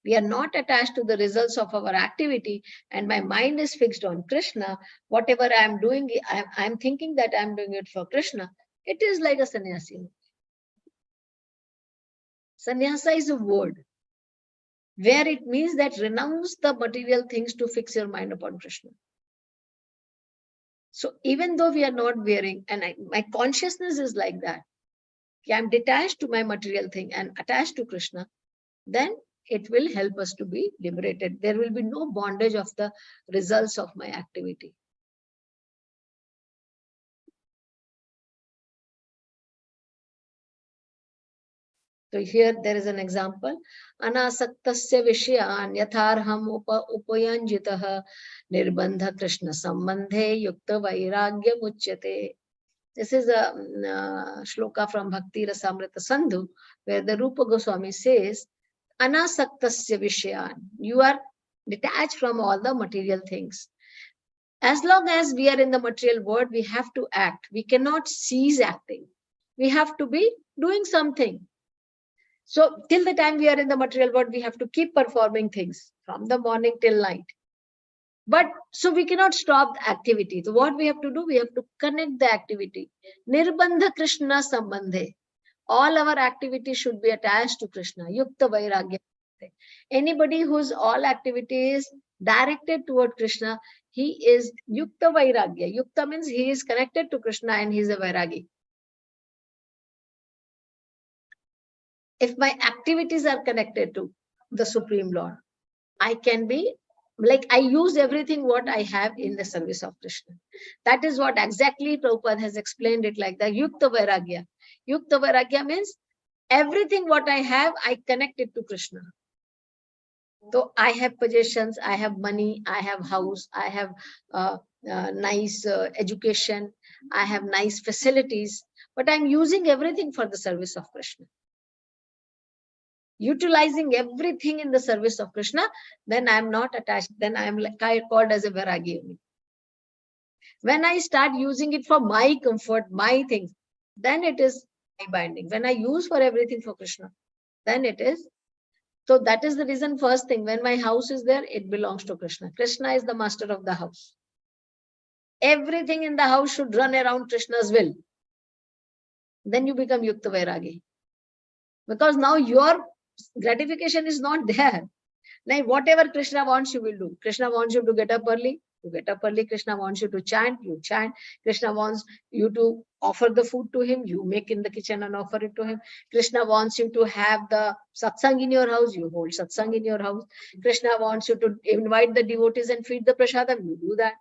we are not attached to the results of our activity, and my mind is fixed on Krishna, whatever I am doing, I'm thinking that I'm doing it for Krishna, it is like a sannyasi. Sannyasa is a word where it means that renounce the material things to fix your mind upon Krishna. So even though we are not wearing, and my consciousness is like that, I'm detached to my material thing and attached to Krishna, then it will help us to be liberated. There will be no bondage of the results of my activity. So here there is an example. Anasaktasya vishyan yatharham upayanjitah nirbandha Krishna sambandhe yukta vairagya muchyate. This is a shloka from Bhakti Rasamrita Sandhu, where the Rupa Goswami says, Anasaktasya vishyan. You are detached from all the material things. As long as we are in the material world, we have to act. We cannot cease acting. We have to be doing something. So till the time we are in the material world, we have to keep performing things from the morning till night. But so we cannot stop the activity. So what we have to do, we have to connect the activity. Nirbandha Krishna sambandhe. All our activity should be attached to Krishna. Yukta vairagya. Anybody whose all activity is directed toward Krishna, he is yukta vairagya. Yukta means he is connected to Krishna and he is a vairagi. If my activities are connected to the Supreme Lord, I can be like, I use everything what I have in the service of Krishna. That is what exactly Prabhupada has explained it like that. Yukta vairagya. Yukta vairagya means everything what I have, I connect it to Krishna. So I have possessions, I have money, I have house, I have nice education, I have nice facilities, but I'm using everything for the service of Krishna. Utilizing everything in the service of Krishna, then I am not attached, then I am called as a Vairagi. When I start using it for my comfort, my things, then it is my binding. When I use for everything for Krishna, then it is. So that is the reason, first thing, when my house is there, it belongs to Krishna. Krishna is the master of the house. Everything in the house should run around Krishna's will. Then you become Yukta Vairagi. Because now your gratification is not there. Like whatever Krishna wants, you will do. Krishna wants you to get up early, you get up early. Krishna wants you to chant, you chant. Krishna wants you to offer the food to him, you make in the kitchen and offer it to him. Krishna wants you to have the satsang in your house, you hold satsang in your house. Krishna wants you to invite the devotees and feed the prasadam, you do that.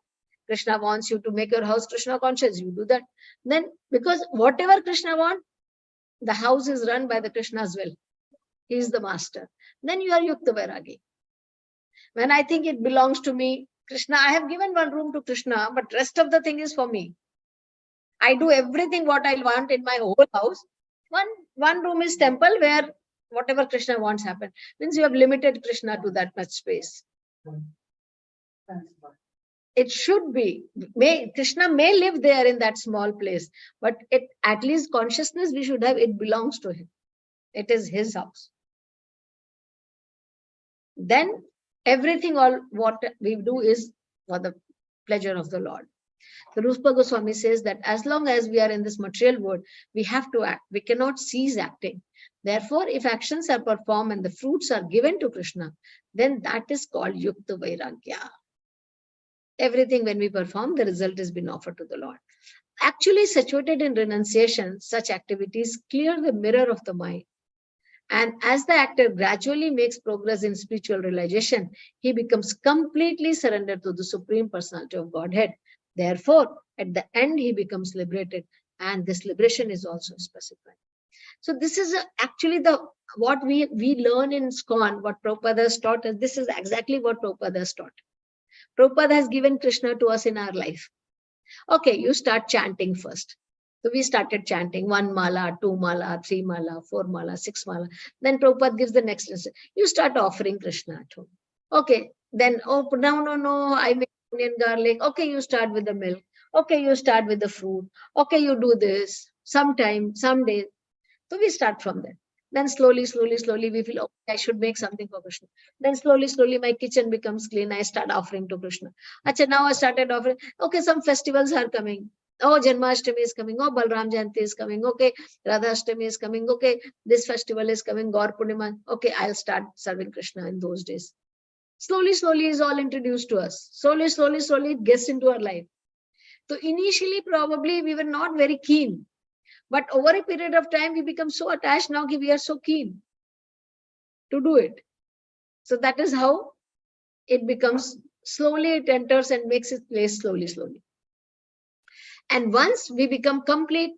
Krishna wants you to make your house Krishna conscious, you do that. Then, because whatever Krishna wants, the house is run by the Krishna's will. He is the master. Then you are Yukta Vairagi. When I think it belongs to me, Krishna, I have given one room to Krishna, but rest of the thing is for me. I do everything what I want in my whole house. One room is temple where whatever Krishna wants happen. Means you have limited Krishna to that much space. It should be. Krishna may live there in that small place, but at least consciousness we should have, it belongs to him. It is his house. Then everything, all what we do is for the pleasure of the Lord. The Rupa Goswami says that as long as we are in this material world, we have to act. We cannot cease acting. Therefore, if actions are performed and the fruits are given to Krishna, then that is called Yukta Vairagya. Everything when we perform, the result has been offered to the Lord. Actually, situated in renunciation, such activities clear the mirror of the mind. And as the actor gradually makes progress in spiritual realization, he becomes completely surrendered to the Supreme Personality of Godhead. Therefore, at the end, he becomes liberated. And this liberation is also specified. So this is actually what we learn in ISKCON, what Prabhupada has taught us. This is exactly what Prabhupada has taught. Prabhupada has given Krishna to us in our life. Okay, you start chanting first. So we started chanting 1 mala, 2 mala, 3 mala, 4 mala, 6 mala. Then Prabhupada gives the next lesson. You start offering Krishna at home. Okay, then, oh, no, I make onion garlic. Okay, you start with the milk. Okay, you start with the fruit. Okay, you do this sometime, someday. So we start from there. Then slowly, slowly, slowly we feel, okay, I should make something for Krishna. Then slowly, slowly my kitchen becomes clean. I start offering to Krishna. Acha, now I started offering. Okay, some festivals are coming. Oh, Janmashtami is coming. Oh, Balram Jayanti is coming. Okay, Radhashtami is coming. Okay, this festival is coming. Gaur Purnima. Okay, I'll start serving Krishna in those days. Slowly, slowly is all introduced to us. Slowly, slowly, slowly it gets into our life. So initially, probably we were not very keen. But over a period of time, we become so attached now that we are so keen to do it. So that is how it becomes, slowly it enters and makes its place slowly, slowly. And once we become complete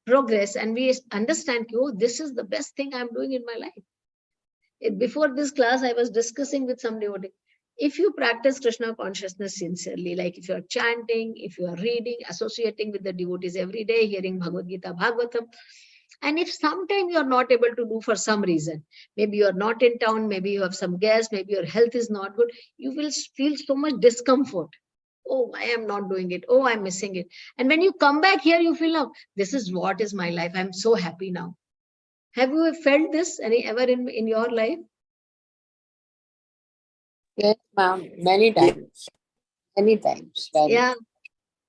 progress and we understand, oh, this is the best thing I'm doing in my life. Before this class, I was discussing with some devotee. If you practice Krishna consciousness sincerely, like if you are chanting, if you are reading, associating with the devotees every day, hearing Bhagavad Gita, Bhagavatam, and if sometime you are not able to do for some reason, maybe you are not in town, maybe you have some guests, maybe your health is not good, you will feel so much discomfort. Oh, I am not doing it. Oh, I'm missing it. And when you come back here, you feel, oh, this is what is my life. I'm so happy now. Have you felt this ever in your life? Yes, ma'am. Many times. Many times. Yeah.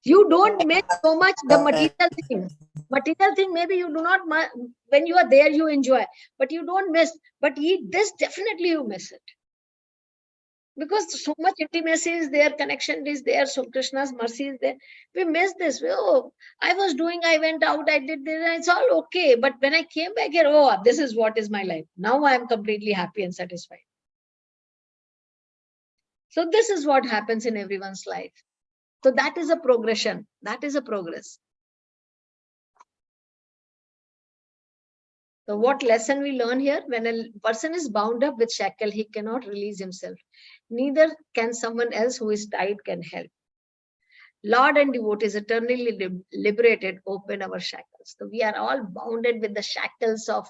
You don't miss so much the material thing. Material thing, maybe you do not, when you are there, you enjoy, but you don't miss. But this, definitely you miss it. Because so much intimacy is there, connection is there, so Krishna's mercy is there. We miss this. Oh, I was doing, I went out, I did this, and it's all okay. But when I came back here, oh, this is what is my life. Now I am completely happy and satisfied. So this is what happens in everyone's life. So that is a progression. That is a progress. So what lesson we learn here? When a person is bound up with shackle, he cannot release himself. Neither can someone else who is tied can help. Lord and devotees eternally liberated open our shackles. So we are all bounded with the shackles of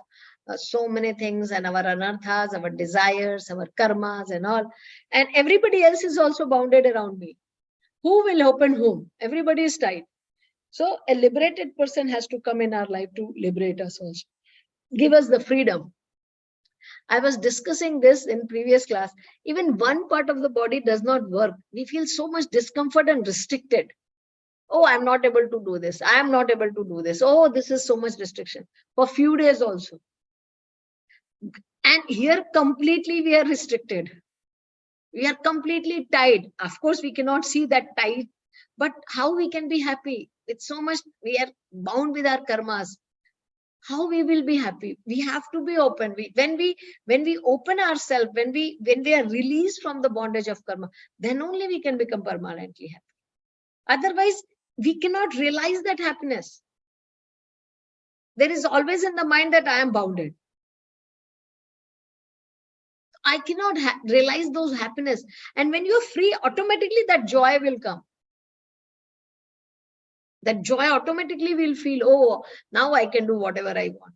so many things and our anarthas, our desires, our karmas and all. And everybody else is also bounded around me. Who will open whom? Everybody is tied. So a liberated person has to come in our life to liberate us also. Give us the freedom. I was discussing this in previous class. Even one part of the body does not work. We feel so much discomfort and restricted. Oh, I'm not able to do this. I am not able to do this. Oh, this is so much restriction. For few days also. And here completely we are restricted. We are completely tied. Of course, we cannot see that tied. But how we can be happy? With so much, we are bound with our karmas. How we will be happy? We have to be open. When we open ourselves, when we are released from the bondage of karma, then only we can become permanently happy. Otherwise, we cannot realize that happiness. There is always in the mind that I am bounded. I cannot realize those happiness. And when you are free, automatically that joy will come. That joy automatically will feel, oh, now I can do whatever I want.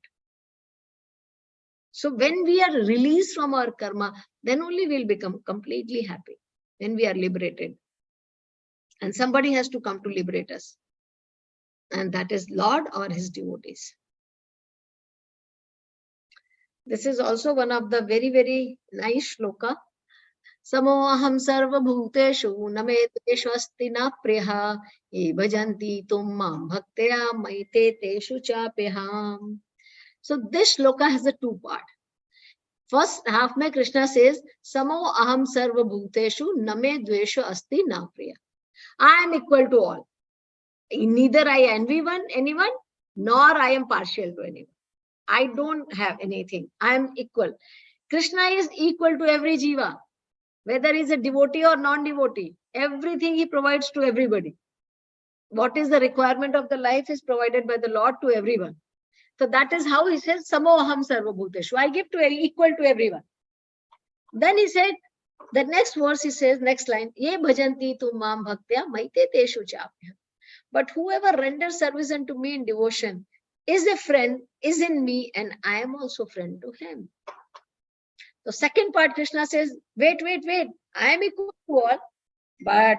So when we are released from our karma, then only we'll become completely happy. When we are liberated. And somebody has to come to liberate us. And that is Lord or his devotees. This is also one of the very, very nice shloka. Samoham sarva bhuteshu name teshu asti na priha e bhajanti tum mam bhaktya maite teshu chapeham. So this shloka has a two part. First half mein Krishna says, Samo aham sarva bhuteshu name dveshu asti na priya. I am equal to all. Neither I envy anyone, nor I am partial to anyone. I don't have anything. I am equal. Krishna is equal to every jiva, whether he's a devotee or non-devotee. Everything he provides to everybody. What is the requirement of the life is provided by the Lord to everyone. So that is how he says, Samo aham sarva bhuteshu. I give to equal to everyone. Then he said, the next verse he says, next line, Ye bhajanti tu mam bhaktya maite teshu chapya. But whoever renders service unto me in devotion is a friend, is in me, and I am also friend to him. The second part, Krishna says, wait. I am equal to all, but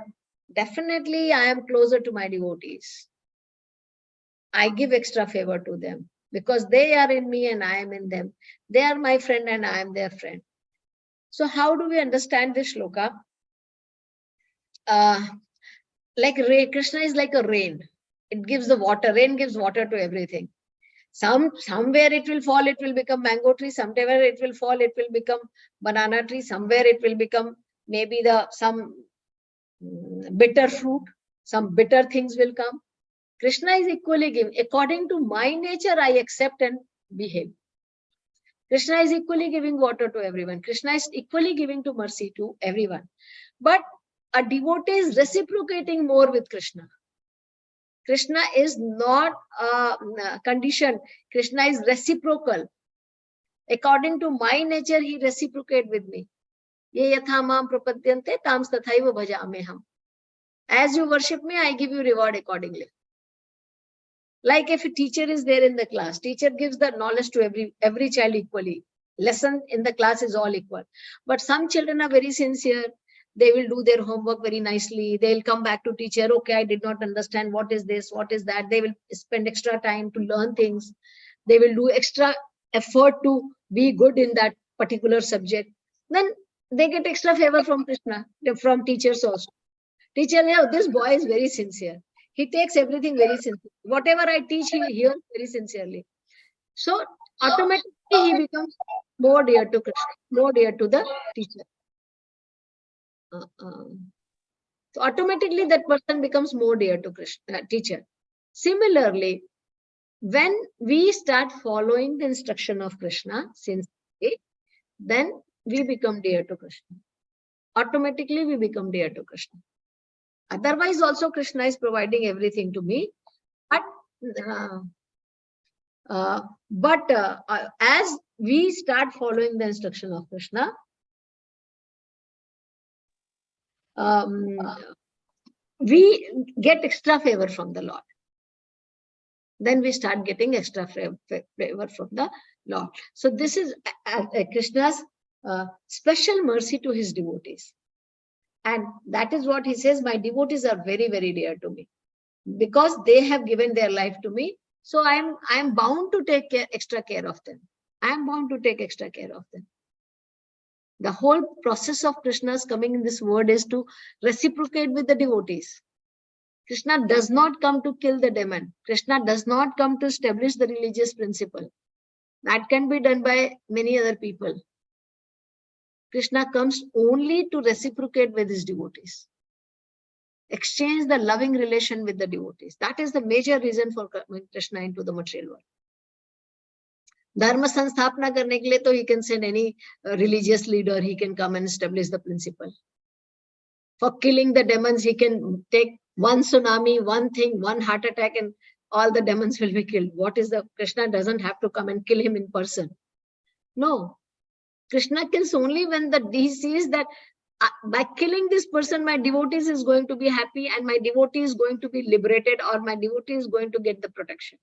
definitely I am closer to my devotees. I give extra favor to them. because they are in me and I am in them. They are my friend and I am their friend. So how do we understand this shloka? Like Krishna is like a rain. It gives the water. Rain gives water to everything. Somewhere it will fall, it will become mango tree. Somewhere it will fall, it will become banana tree. Somewhere it will become maybe some bitter fruit. Some bitter things will come. Krishna is equally giving. According to my nature, I accept and behave. Krishna is equally giving water to everyone. Krishna is equally giving to mercy to everyone. But a devotee is reciprocating more with Krishna. Krishna is not conditioned. Krishna is reciprocal. According to my nature, he reciprocate with me. Ye yatha mam prapadyante tam tathaiva bhajameham. As you worship me, I give you reward accordingly. Like if a teacher is there in the class, teacher gives the knowledge to every child equally. Lesson in the class is all equal. But some children are very sincere. They will do their homework very nicely. They will come back to teacher. Okay, I did not understand. What is this? What is that? They will spend extra time to learn things. They will do extra effort to be good in that particular subject. Then they get extra favor from Krishna, from teachers also. Teacher, this boy is very sincere. He takes everything very sincerely. Whatever I teach, he hears very sincerely. So automatically he becomes more dear to Krishna, more dear to the teacher. So automatically that person becomes more dear to Krishna, teacher. Similarly, when we start following the instruction of Krishna sincerely, then we become dear to Krishna. Automatically we become dear to Krishna. Otherwise also Krishna is providing everything to me. But as we start following the instruction of Krishna, we get extra favor from the Lord. Then we start getting extra favor from the Lord. So this is Krishna's special mercy to his devotees. And that is what he says, my devotees are very, very dear to me. Because they have given their life to me, so I am bound to take extra care of them. I am bound to take extra care of them. The whole process of Krishna's coming in this world is to reciprocate with the devotees. Krishna does not come to kill the demon. Krishna does not come to establish the religious principle. That can be done by many other people. Krishna comes only to reciprocate with his devotees. Exchange the loving relation with the devotees. That is the major reason for coming Krishna into the material world. Dharma sanstapna karne ke liye to he can send any religious leader, he can come and establish the principle. For killing the demons, he can take one tsunami, one thing, one heart attack, and all the demons will be killed. What is the Krishna doesn't have to come and kill him in person. No. Krishna kills only when he sees that by killing this person, my devotees is going to be happy and my devotee is going to be liberated, or my devotee is going to get the protection.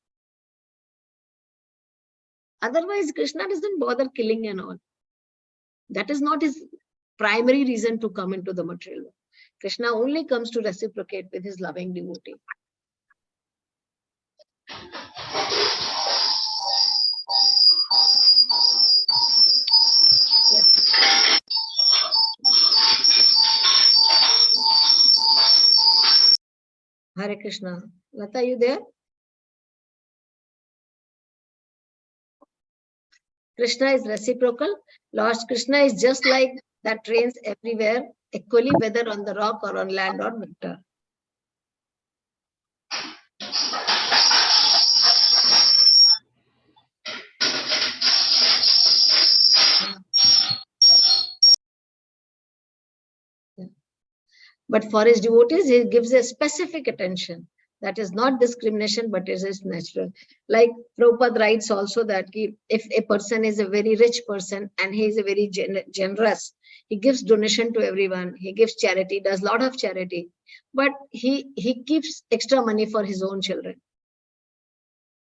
Otherwise, Krishna doesn't bother killing and all. That is not his primary reason to come into the material world. Krishna only comes to reciprocate with his loving devotee. Yes. Hare Krishna. Lata, you there? Krishna is reciprocal. Lord Krishna is just like that rains everywhere, equally whether on the rock or on land or water. But for his devotees, he gives a specific attention. That is not discrimination, but it is natural. Like Prabhupada writes also that if a person is a very rich person and he is a very generous, he gives donation to everyone, he gives charity, does a lot of charity, but he keeps extra money for his own children.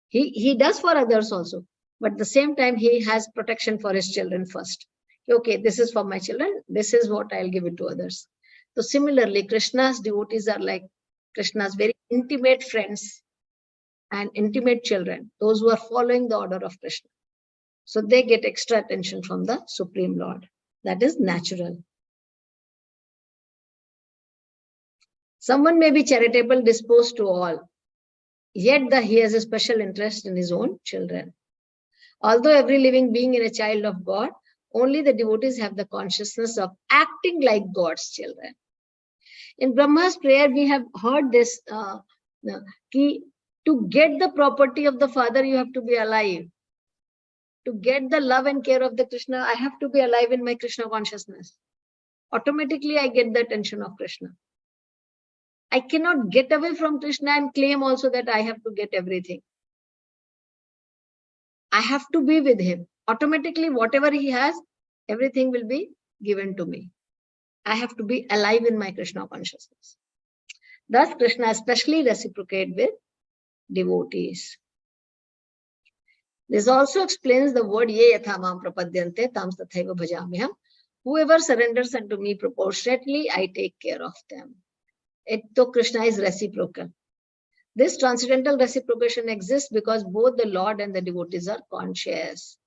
He does for others also, but at the same time, he has protection for his children first. Okay, this is for my children, this is what I'll give it to others. So similarly, Krishna's devotees are like Krishna's very intimate friends. and intimate children, those who are following the order of Krishna. So they get extra attention from the Supreme Lord. That is natural. Someone may be charitable disposed to all, yet he has a special interest in his own children. Although every living being is a child of God, only the devotees have the consciousness of acting like God's children. In Brahma's prayer, we have heard this, to get the property of the Father, you have to be alive. To get the love and care of the Krishna, I have to be alive in my Krishna consciousness. Automatically, I get the attention of Krishna. I cannot get away from Krishna and claim also that I have to get everything. I have to be with him. Automatically, whatever he has, everything will be given to me. I have to be alive in my Krishna consciousness. Thus, Krishna especially reciprocates with devotees. This also explains the word ye yatha mam prapadyante tam tathaiva bhajamiham. Whoever surrenders unto me proportionately, I take care of them. Krishna is reciprocal. This transcendental reciprocation exists because both the Lord and the devotees are conscious.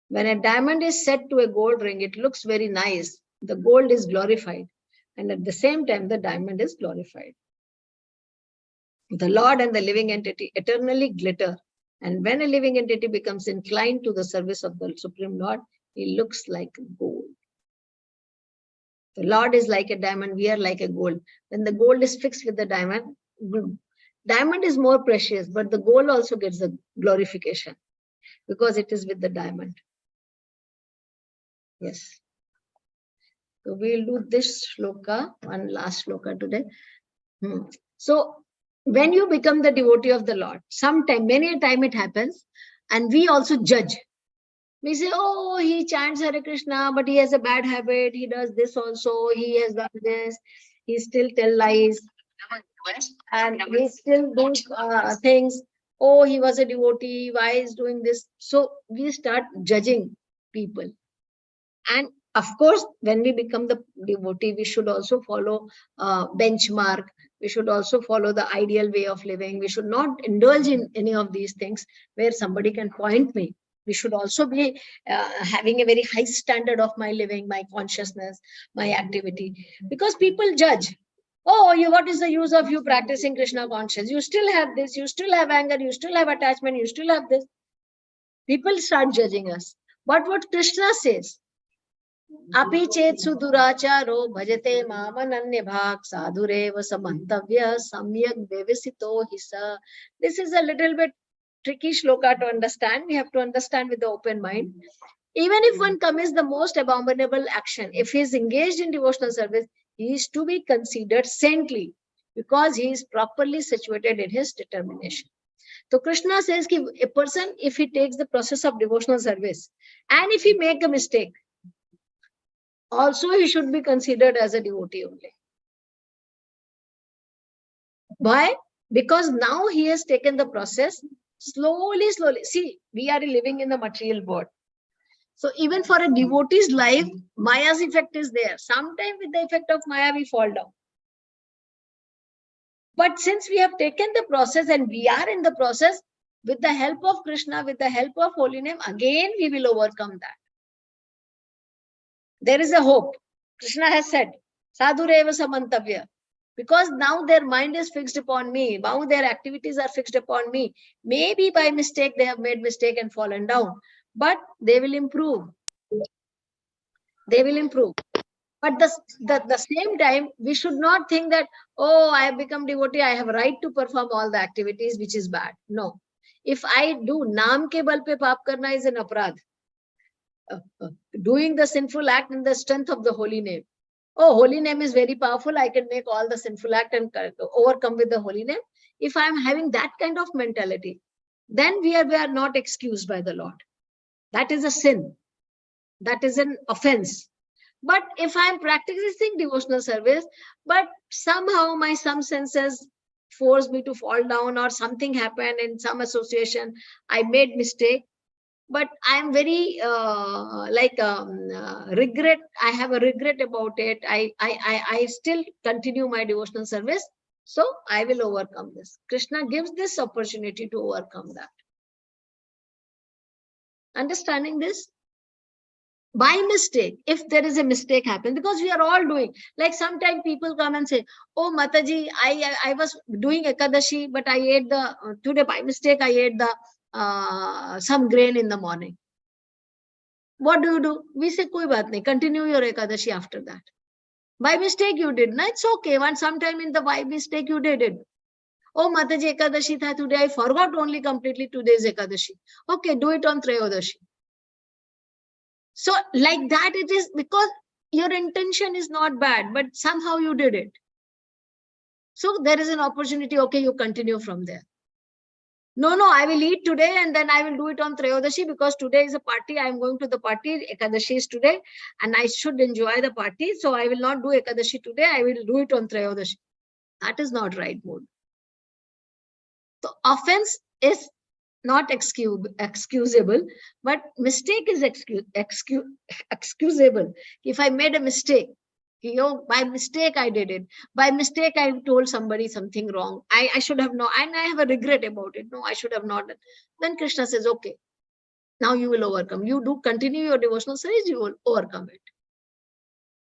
When a diamond is set to a gold ring, it looks very nice. The gold is glorified. And at the same time, the diamond is glorified. The Lord and the living entity eternally glitter. And when a living entity becomes inclined to the service of the Supreme Lord, he looks like gold. The Lord is like a diamond, we are like a gold. When the gold is fixed with the diamond is more precious, but the gold also gets the glorification because it is with the diamond. Yes. So we'll do this shloka, one last shloka today. So when you become the devotee of the Lord, many a time it happens, and we also judge. We say, oh, he chants Hare Krishna, but he has a bad habit. He does this also. He has done this. He still tells lies. And he still does things. Oh, he was a devotee. Why is doing this? So we start judging people. And of course, when we become the devotee, we should also follow benchmark. We should also follow the ideal way of living. We should not indulge in any of these things where somebody can point me. We should also be having a very high standard of my living, my consciousness, my activity. Because people judge. Oh, what is the use of you practicing Krishna consciousness? You still have this, you still have anger, you still have attachment, you still have this. People start judging us. But what Krishna says, Api chet suduracharo bhajate mamananya bhak sadhureva samantavya samyak devasito hisa. This is a little bit tricky shloka to understand. We have to understand with the open mind. Even if one commits the most abominable action, if he is engaged in devotional service, he is to be considered saintly because he is properly situated in his determination. So Krishna says that a person, if he takes the process of devotional service and if he make a mistake, also he should be considered as a devotee only. Why? Because now he has taken the process slowly. See, we are living in the material world. So even for a devotee's life, Maya's effect is there. Sometimes with the effect of Maya, we fall down. But since we have taken the process and we are in the process, with the help of Krishna, with the help of holy name, again we will overcome that. There is a hope. Krishna has said, Sadhureva samantavya. Because now their mind is fixed upon me. Now their activities are fixed upon me. Maybe by mistake they have made mistake and fallen down. But they will improve. They will improve. But the same time, we should not think that, oh, I have become devotee, I have a right to perform all the activities, which is bad. No. If I do naam ke bal pe paap karna is an aparadh. Doing the sinful act in the strength of the holy name. Oh, holy name is very powerful. I can make all the sinful act and overcome with the holy name. If I'm having that kind of mentality, then we are not excused by the Lord. That is a sin. That is an offense. But if I'm practicing devotional service, but somehow my some senses force me to fall down or something happened in some association, I made mistake, but I'm very regret. I have a regret about it. I still continue my devotional service. So I will overcome this. Krishna gives this opportunity to overcome that. Understanding this? By mistake, if there is a mistake happen, because we are all doing, like sometimes people come and say, oh Mataji, I was doing Ekadashi, but I ate the, today by mistake, I ate the some grain in the morning. What do? We say, koi baat nahi, continue your Ekadashi after that. By mistake you did, no, it's okay. Once sometime in the by mistake you did it. Oh Mataji, Ekadashi tha today, I forgot only completely today's Ekadashi. Okay, do it on Trayodashi. So like that it is, because your intention is not bad, but somehow you did it. So there is an opportunity, okay, you continue from there. No, I will eat today and then I will do it on Trayodashi because today is a party. I am going to the party. Ekadashi is today and I should enjoy the party. So I will not do Ekadashi today. I will do it on Trayodashi. That is not right mode. The offense is not excusable, but mistake is excusable. If I made a mistake, by mistake I did it. By mistake I told somebody something wrong. I should have not, and I have a regret about it. No, I should have not done. Then Krishna says, okay, now you will overcome. You do continue your devotional service, you will overcome it.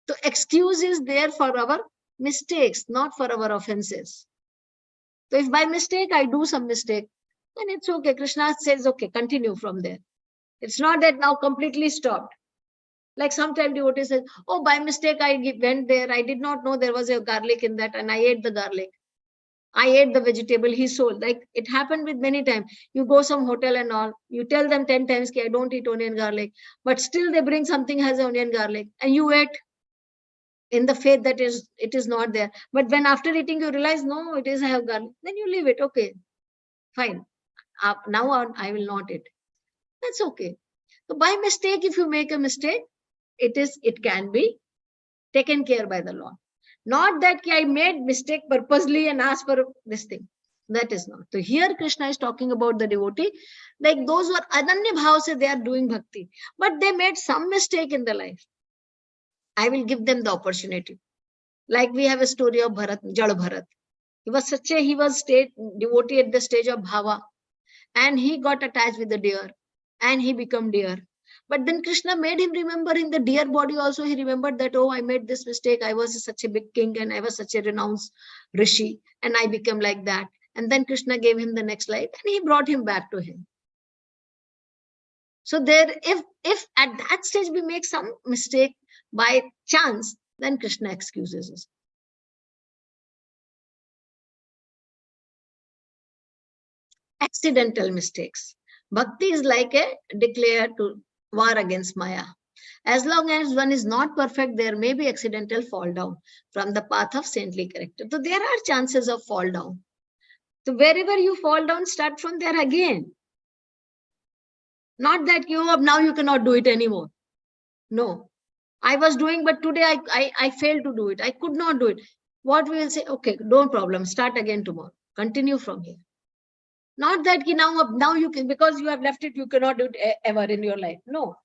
So excuse is there for our mistakes, not for our offenses. So if by mistake I do some mistake, then it's okay. Krishna says, okay, continue from there. It's not that now completely stopped. Like sometimes devotee says, oh, by mistake I went there. I did not know there was a garlic in that and I ate the garlic. I ate the vegetable he sold. Like it happened with many times. You go some hotel and all, you tell them 10 times, I don't eat onion garlic, but still they bring something has onion garlic and you ate in the faith that it is not there. But when after eating you realize, no, it is I have garlic, then you leave it. Okay, fine. Now on, I will not eat. That's okay. So by mistake, if you make a mistake, it can be taken care by the Lord. Not that I made mistake purposely and asked for this thing. That is not. So here Krishna is talking about the devotee, like those who are ananya bhav se they are doing bhakti, but they made some mistake in their life. I will give them the opportunity. Like we have a story of Bharat, Jal Bharat. He was state devotee at the stage of bhava. And he got attached with the deer and he became deer. But then Krishna made him remember in the deer body also, he remembered that, oh, I made this mistake. I was such a big king and I was such a renowned rishi and I became like that. And then Krishna gave him the next life and he brought him back to him. So there, if at that stage we make some mistake by chance, then Krishna excuses us. Accidental mistakes. Bhakti is like a declare to war against Maya. As long as one is not perfect, there may be accidental fall down from the path of saintly character. So there are chances of fall down. So wherever you fall down, start from there again. Not that now you cannot do it anymore. No. I was doing, but today I failed to do it. I could not do it. What we will say, okay, no problem. Start again tomorrow. Continue from here. Not that now you can, because you have left it, you cannot do it ever in your life. No.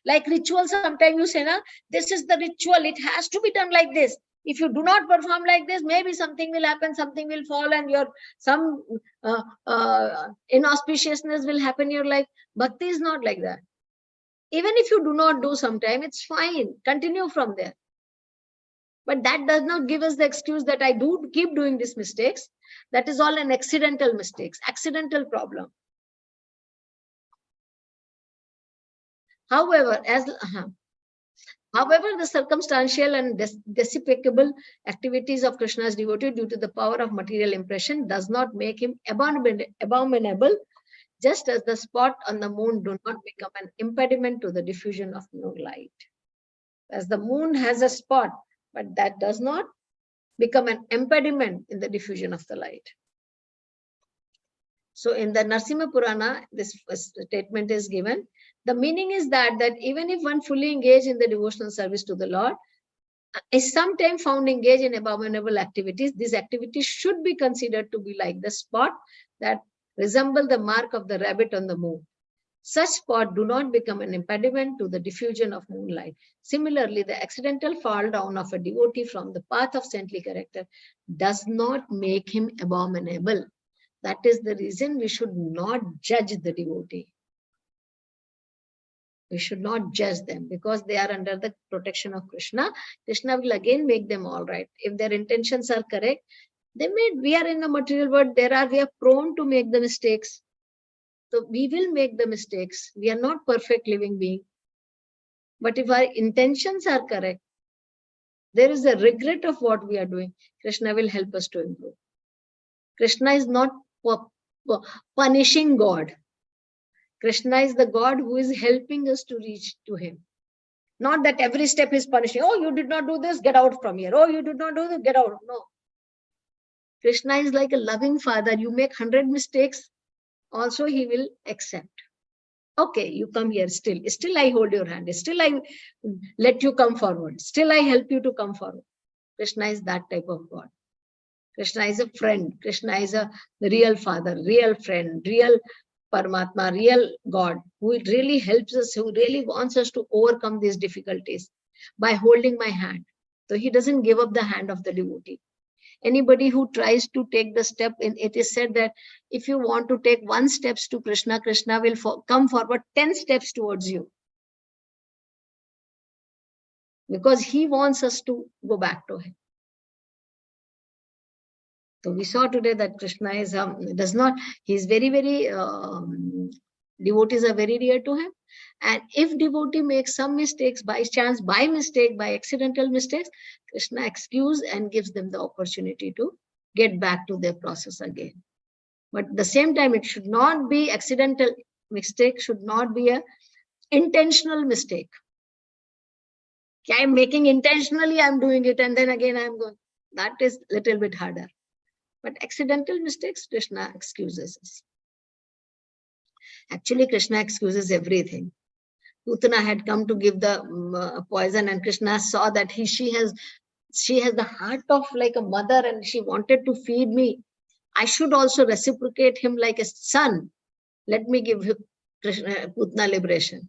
Like ritual, sometimes you say, na, this is the ritual. It has to be done like this. If you do not perform like this, maybe something will happen, something will fall, and some inauspiciousness will happen in your life. Bhakti is not like that. Even if you do not do sometime, it's fine. Continue from there. But that does not give us the excuse that I do keep doing these mistakes. That is all an accidental mistakes, accidental problem. However, the circumstantial and despicable activities of Krishna's devotee due to the power of material impression does not make him abominable, just as the spot on the moon do not become an impediment to the diffusion of no light. As the moon has a spot, but that does not become an impediment in the diffusion of the light. So in the Narasimha Purana, this statement is given. The meaning is that even if one fully engaged in the devotional service to the Lord, is sometimes found engaged in abominable activities, these activities should be considered to be like the spot that resemble the mark of the rabbit on the moon. Such spots do not become an impediment to the diffusion of moonlight. Similarly, the accidental fall down of a devotee from the path of saintly character does not make him abominable. That is the reason we should not judge the devotee. We should not judge them because they are under the protection of Krishna. Krishna will again make them all right. If their intentions are correct, we are in the material world, we are prone to make the mistakes. So we will make the mistakes. We are not perfect living beings. But if our intentions are correct, there is a regret of what we are doing. Krishna will help us to improve. Krishna is not punishing God. Krishna is the God who is helping us to reach to him. Not that every step is punishing. Oh, you did not do this, get out from here. Oh, you did not do this, get out. No. Krishna is like a loving father. You make 100 mistakes, also he will accept. Okay, you come here still. Still I hold your hand. Still I let you come forward. Still I help you to come forward. Krishna is that type of God. Krishna is a friend. Krishna is a real father, real friend, real Paramatma, real God, who really helps us, who really wants us to overcome these difficulties by holding my hand. So he doesn't give up the hand of the devotee. Anybody who tries to take the step, it is said that if you want to take 1 step to Krishna, Krishna will come forward 10 steps towards you. Because he wants us to go back to him. So we saw today that Krishna is he's very, very, devotees are very dear to him. And if devotee makes some mistakes by chance, by mistake, by accidental mistakes, Krishna excuses and gives them the opportunity to get back to their process again. But at the same time, it should not be accidental mistake, should not be a intentional mistake. I'm making intentionally, I'm doing it, and then again I'm going. That is a little bit harder. But accidental mistakes, Krishna excuses us. Actually, Krishna excuses everything. Putana had come to give the poison, and Krishna saw that she has the heart of like a mother, and she wanted to feed me. I should also reciprocate him like a son. Let me give Krishna Putana liberation.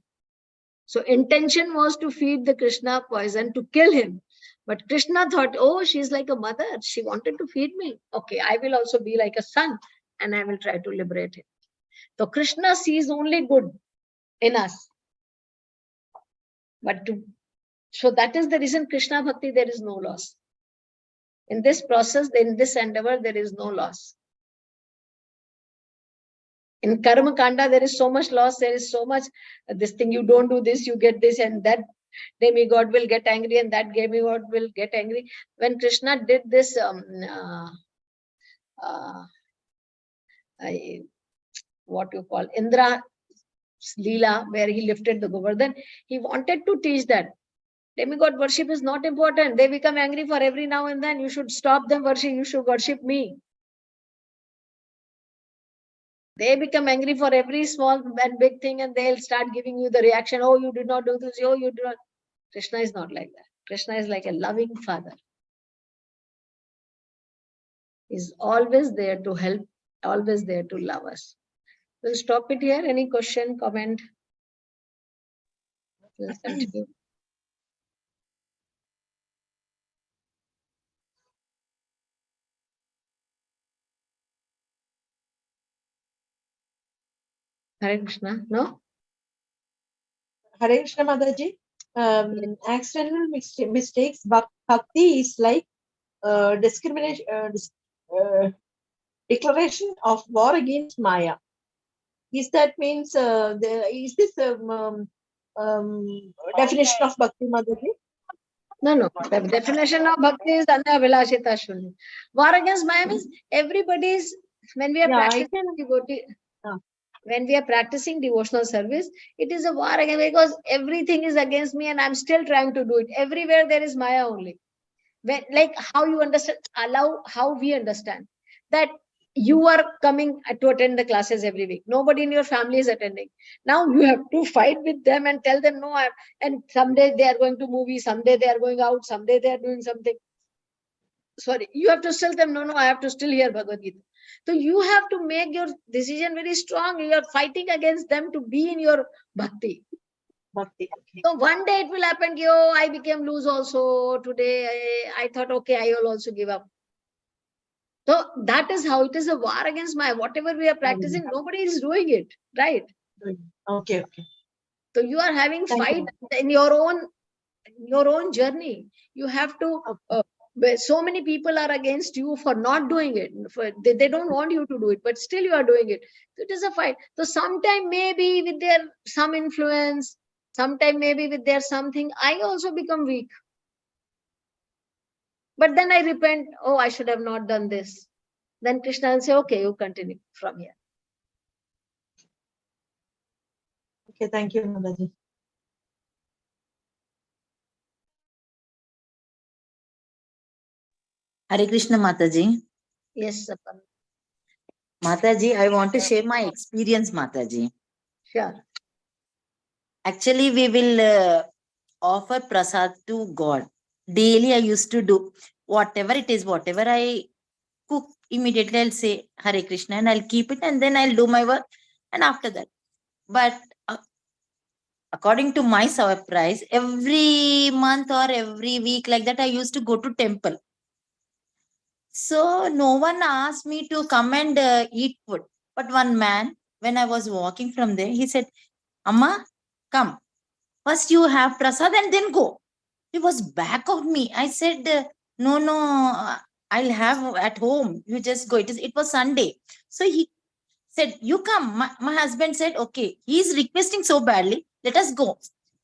So intention was to feed the Krishna poison to kill him. But Krishna thought, oh, she's like a mother. She wanted to feed me. Okay, I will also be like a son and I will try to liberate him. So Krishna sees only good in us. So that is the reason Krishna Bhakti, there is no loss. In this process, in this endeavor, there is no loss. In Karma Kanda, there is so much loss. There is so much, this thing, you don't do this, you get this, and that demigod will get angry, and that demigod will get angry. When Krishna did this, what you call Indra Leela, where he lifted the Govardhan, he wanted to teach that demigod worship is not important. They become angry for every now and then. You should stop them worship. You should worship me. They become angry for every small and big thing, and they'll start giving you the reaction. Oh, you did not do this. Oh, you did not. Krishna is not like that. Krishna is like a loving father. He's always there to help, always there to love us. We'll stop it here. Any question, comment? We'll continue. Hare Krishna, no? Hare Krishna Mataji. Accidental mistakes, bhakti is like discrimination, declaration of war against Maya. Is that means, is this definition of bhakti, Mataji? No. The definition of bhakti is Anya Vilashita Shunya. War against Maya means everybody's, when we are practicing devotee, when we are practicing devotional service, it is a war against, because everything is against me and I'm still trying to do it. Everywhere there is Maya only. When, like how you understand, how we understand that you are coming to attend the classes every week. Nobody in your family is attending. Now you have to fight with them and tell them, no, and someday they are going to movie, someday they are going out, someday they are doing something. sorry, you have to still tell them, no, I have to still hear Bhagavad Gita. So you have to make your decision very strong. You are fighting against them to be in your bhakti. Bhakti. Okay. So one day it will happen, oh, I became loose also. Today I thought, okay, I will also give up. So that is how it is, a war against Maya. Whatever we are practicing, nobody is doing it, right? Okay. So you are having Thank fight you. in your own journey. You have to, so many people are against you for not doing it. They don't want you to do it, but still you are doing it. So it is a fight. So sometime maybe with their some influence, sometime maybe with their something, I also become weak. But then I repent, oh, I should have not done this. Then Krishna will say, okay, you continue from here. Okay, thank you, Mataji. Hare Krishna Mataji. Yes, Sapan. Mataji, I want to share my experience, Mataji. Sure. Actually, we will offer prasad to God. Daily, I used to do whatever it is, whatever I cook, immediately I'll say Hare Krishna and I'll keep it and then I'll do my work. And after that, but according to my surprise, every month or every week like that, I used to go to temple. So no one asked me to come and eat food. But one man, when I was walking from there, he said, Amma, come. First you have prasad and then go. He was back of me. I said, no, I'll have at home. You just go. It was Sunday. So he said, you come. My husband said, okay. He's requesting so badly. Let us go.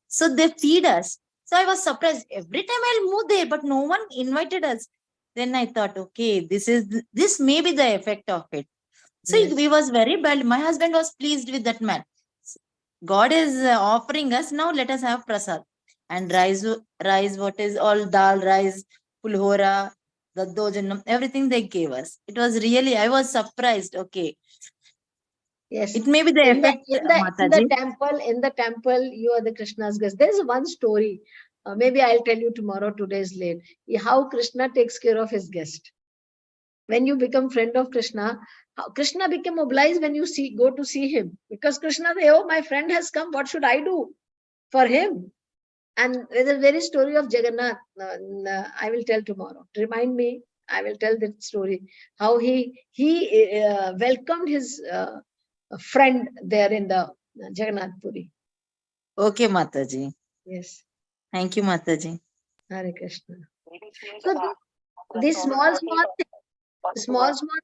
So they feed us. So I was surprised. Every time I'll move there, but no one invited us. Then I thought, okay, this may be the effect of it. So Yes. we was very bad. My husband was pleased with that man. God is offering us, now let us have prasad. And rice, what is all dal, rice, pulhora, daddojannam, everything they gave us. It was really, I was surprised. Okay. Yes. It may be the effect, Mataji. In the temple, you are the Krishna's guest. There is one story. Maybe I'll tell you tomorrow. Today is late. How Krishna takes care of his guest. When you become friend of Krishna, Krishna became obliged when you go to see him, because Krishna say, oh, my friend has come. What should I do for him? And there's a very story of Jagannath. I will tell tomorrow. Remind me. I will tell that story. How he welcomed his friend there in the Jagannath Puri. Okay, Mataji. Yes. Thank you, Mataji. Hare Krishna. So these small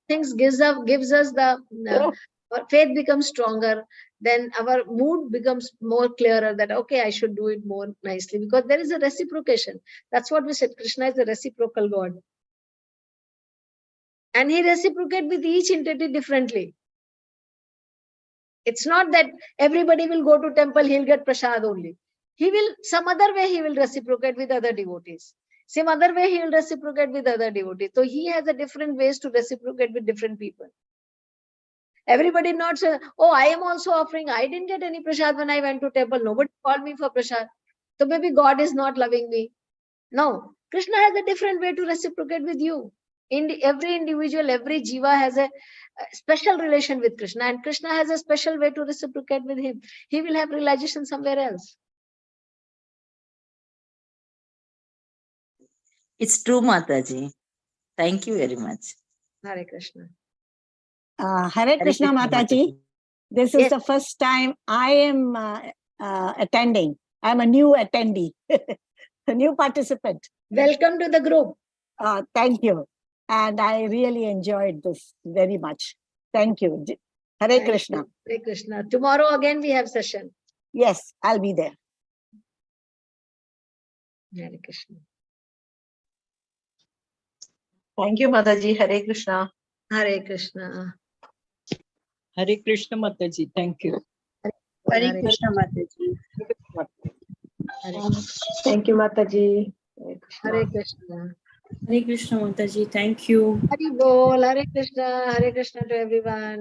things gives us the our faith becomes stronger. Then our mood becomes more clearer that okay, I should do it more nicely, because there is a reciprocation. That's what we said. Krishna is a reciprocal God, and he reciprocates with each entity differently. It's not that everybody will go to temple, he'll get prasad only. He will, some other way he will reciprocate with other devotees. Some other way he will reciprocate with other devotees. So he has a different ways to reciprocate with different people. Everybody not say, oh, I am also offering. I didn't get any prasad when I went to temple. Nobody called me for prasad. So maybe God is not loving me. No, Krishna has a different way to reciprocate with you. Every individual, every jiva has a special relation with Krishna, and Krishna has a special way to reciprocate with him. He will have realization somewhere else. It's true, Mataji. Thank you very much. Hare Krishna. Hare Krishna Mataji. This is Yes. the first time I am attending. I'm a new attendee, a new participant. Welcome to the group. Thank you. And I really enjoyed this very much. Thank you. Hare Thank Krishna. you. Hare Krishna. Tomorrow again we have session. Yes, I'll be there. Hare Krishna. Thank you, Mataji. Hare Krishna. Hare Krishna. Hare Krishna Mataji. Thank you. Hare Krishna Mataji. Thank you, Mataji. Hare Krishna. Hare Krishna Mataji. Thank you. Hari Bol. Hare Krishna. Hare Krishna to everyone.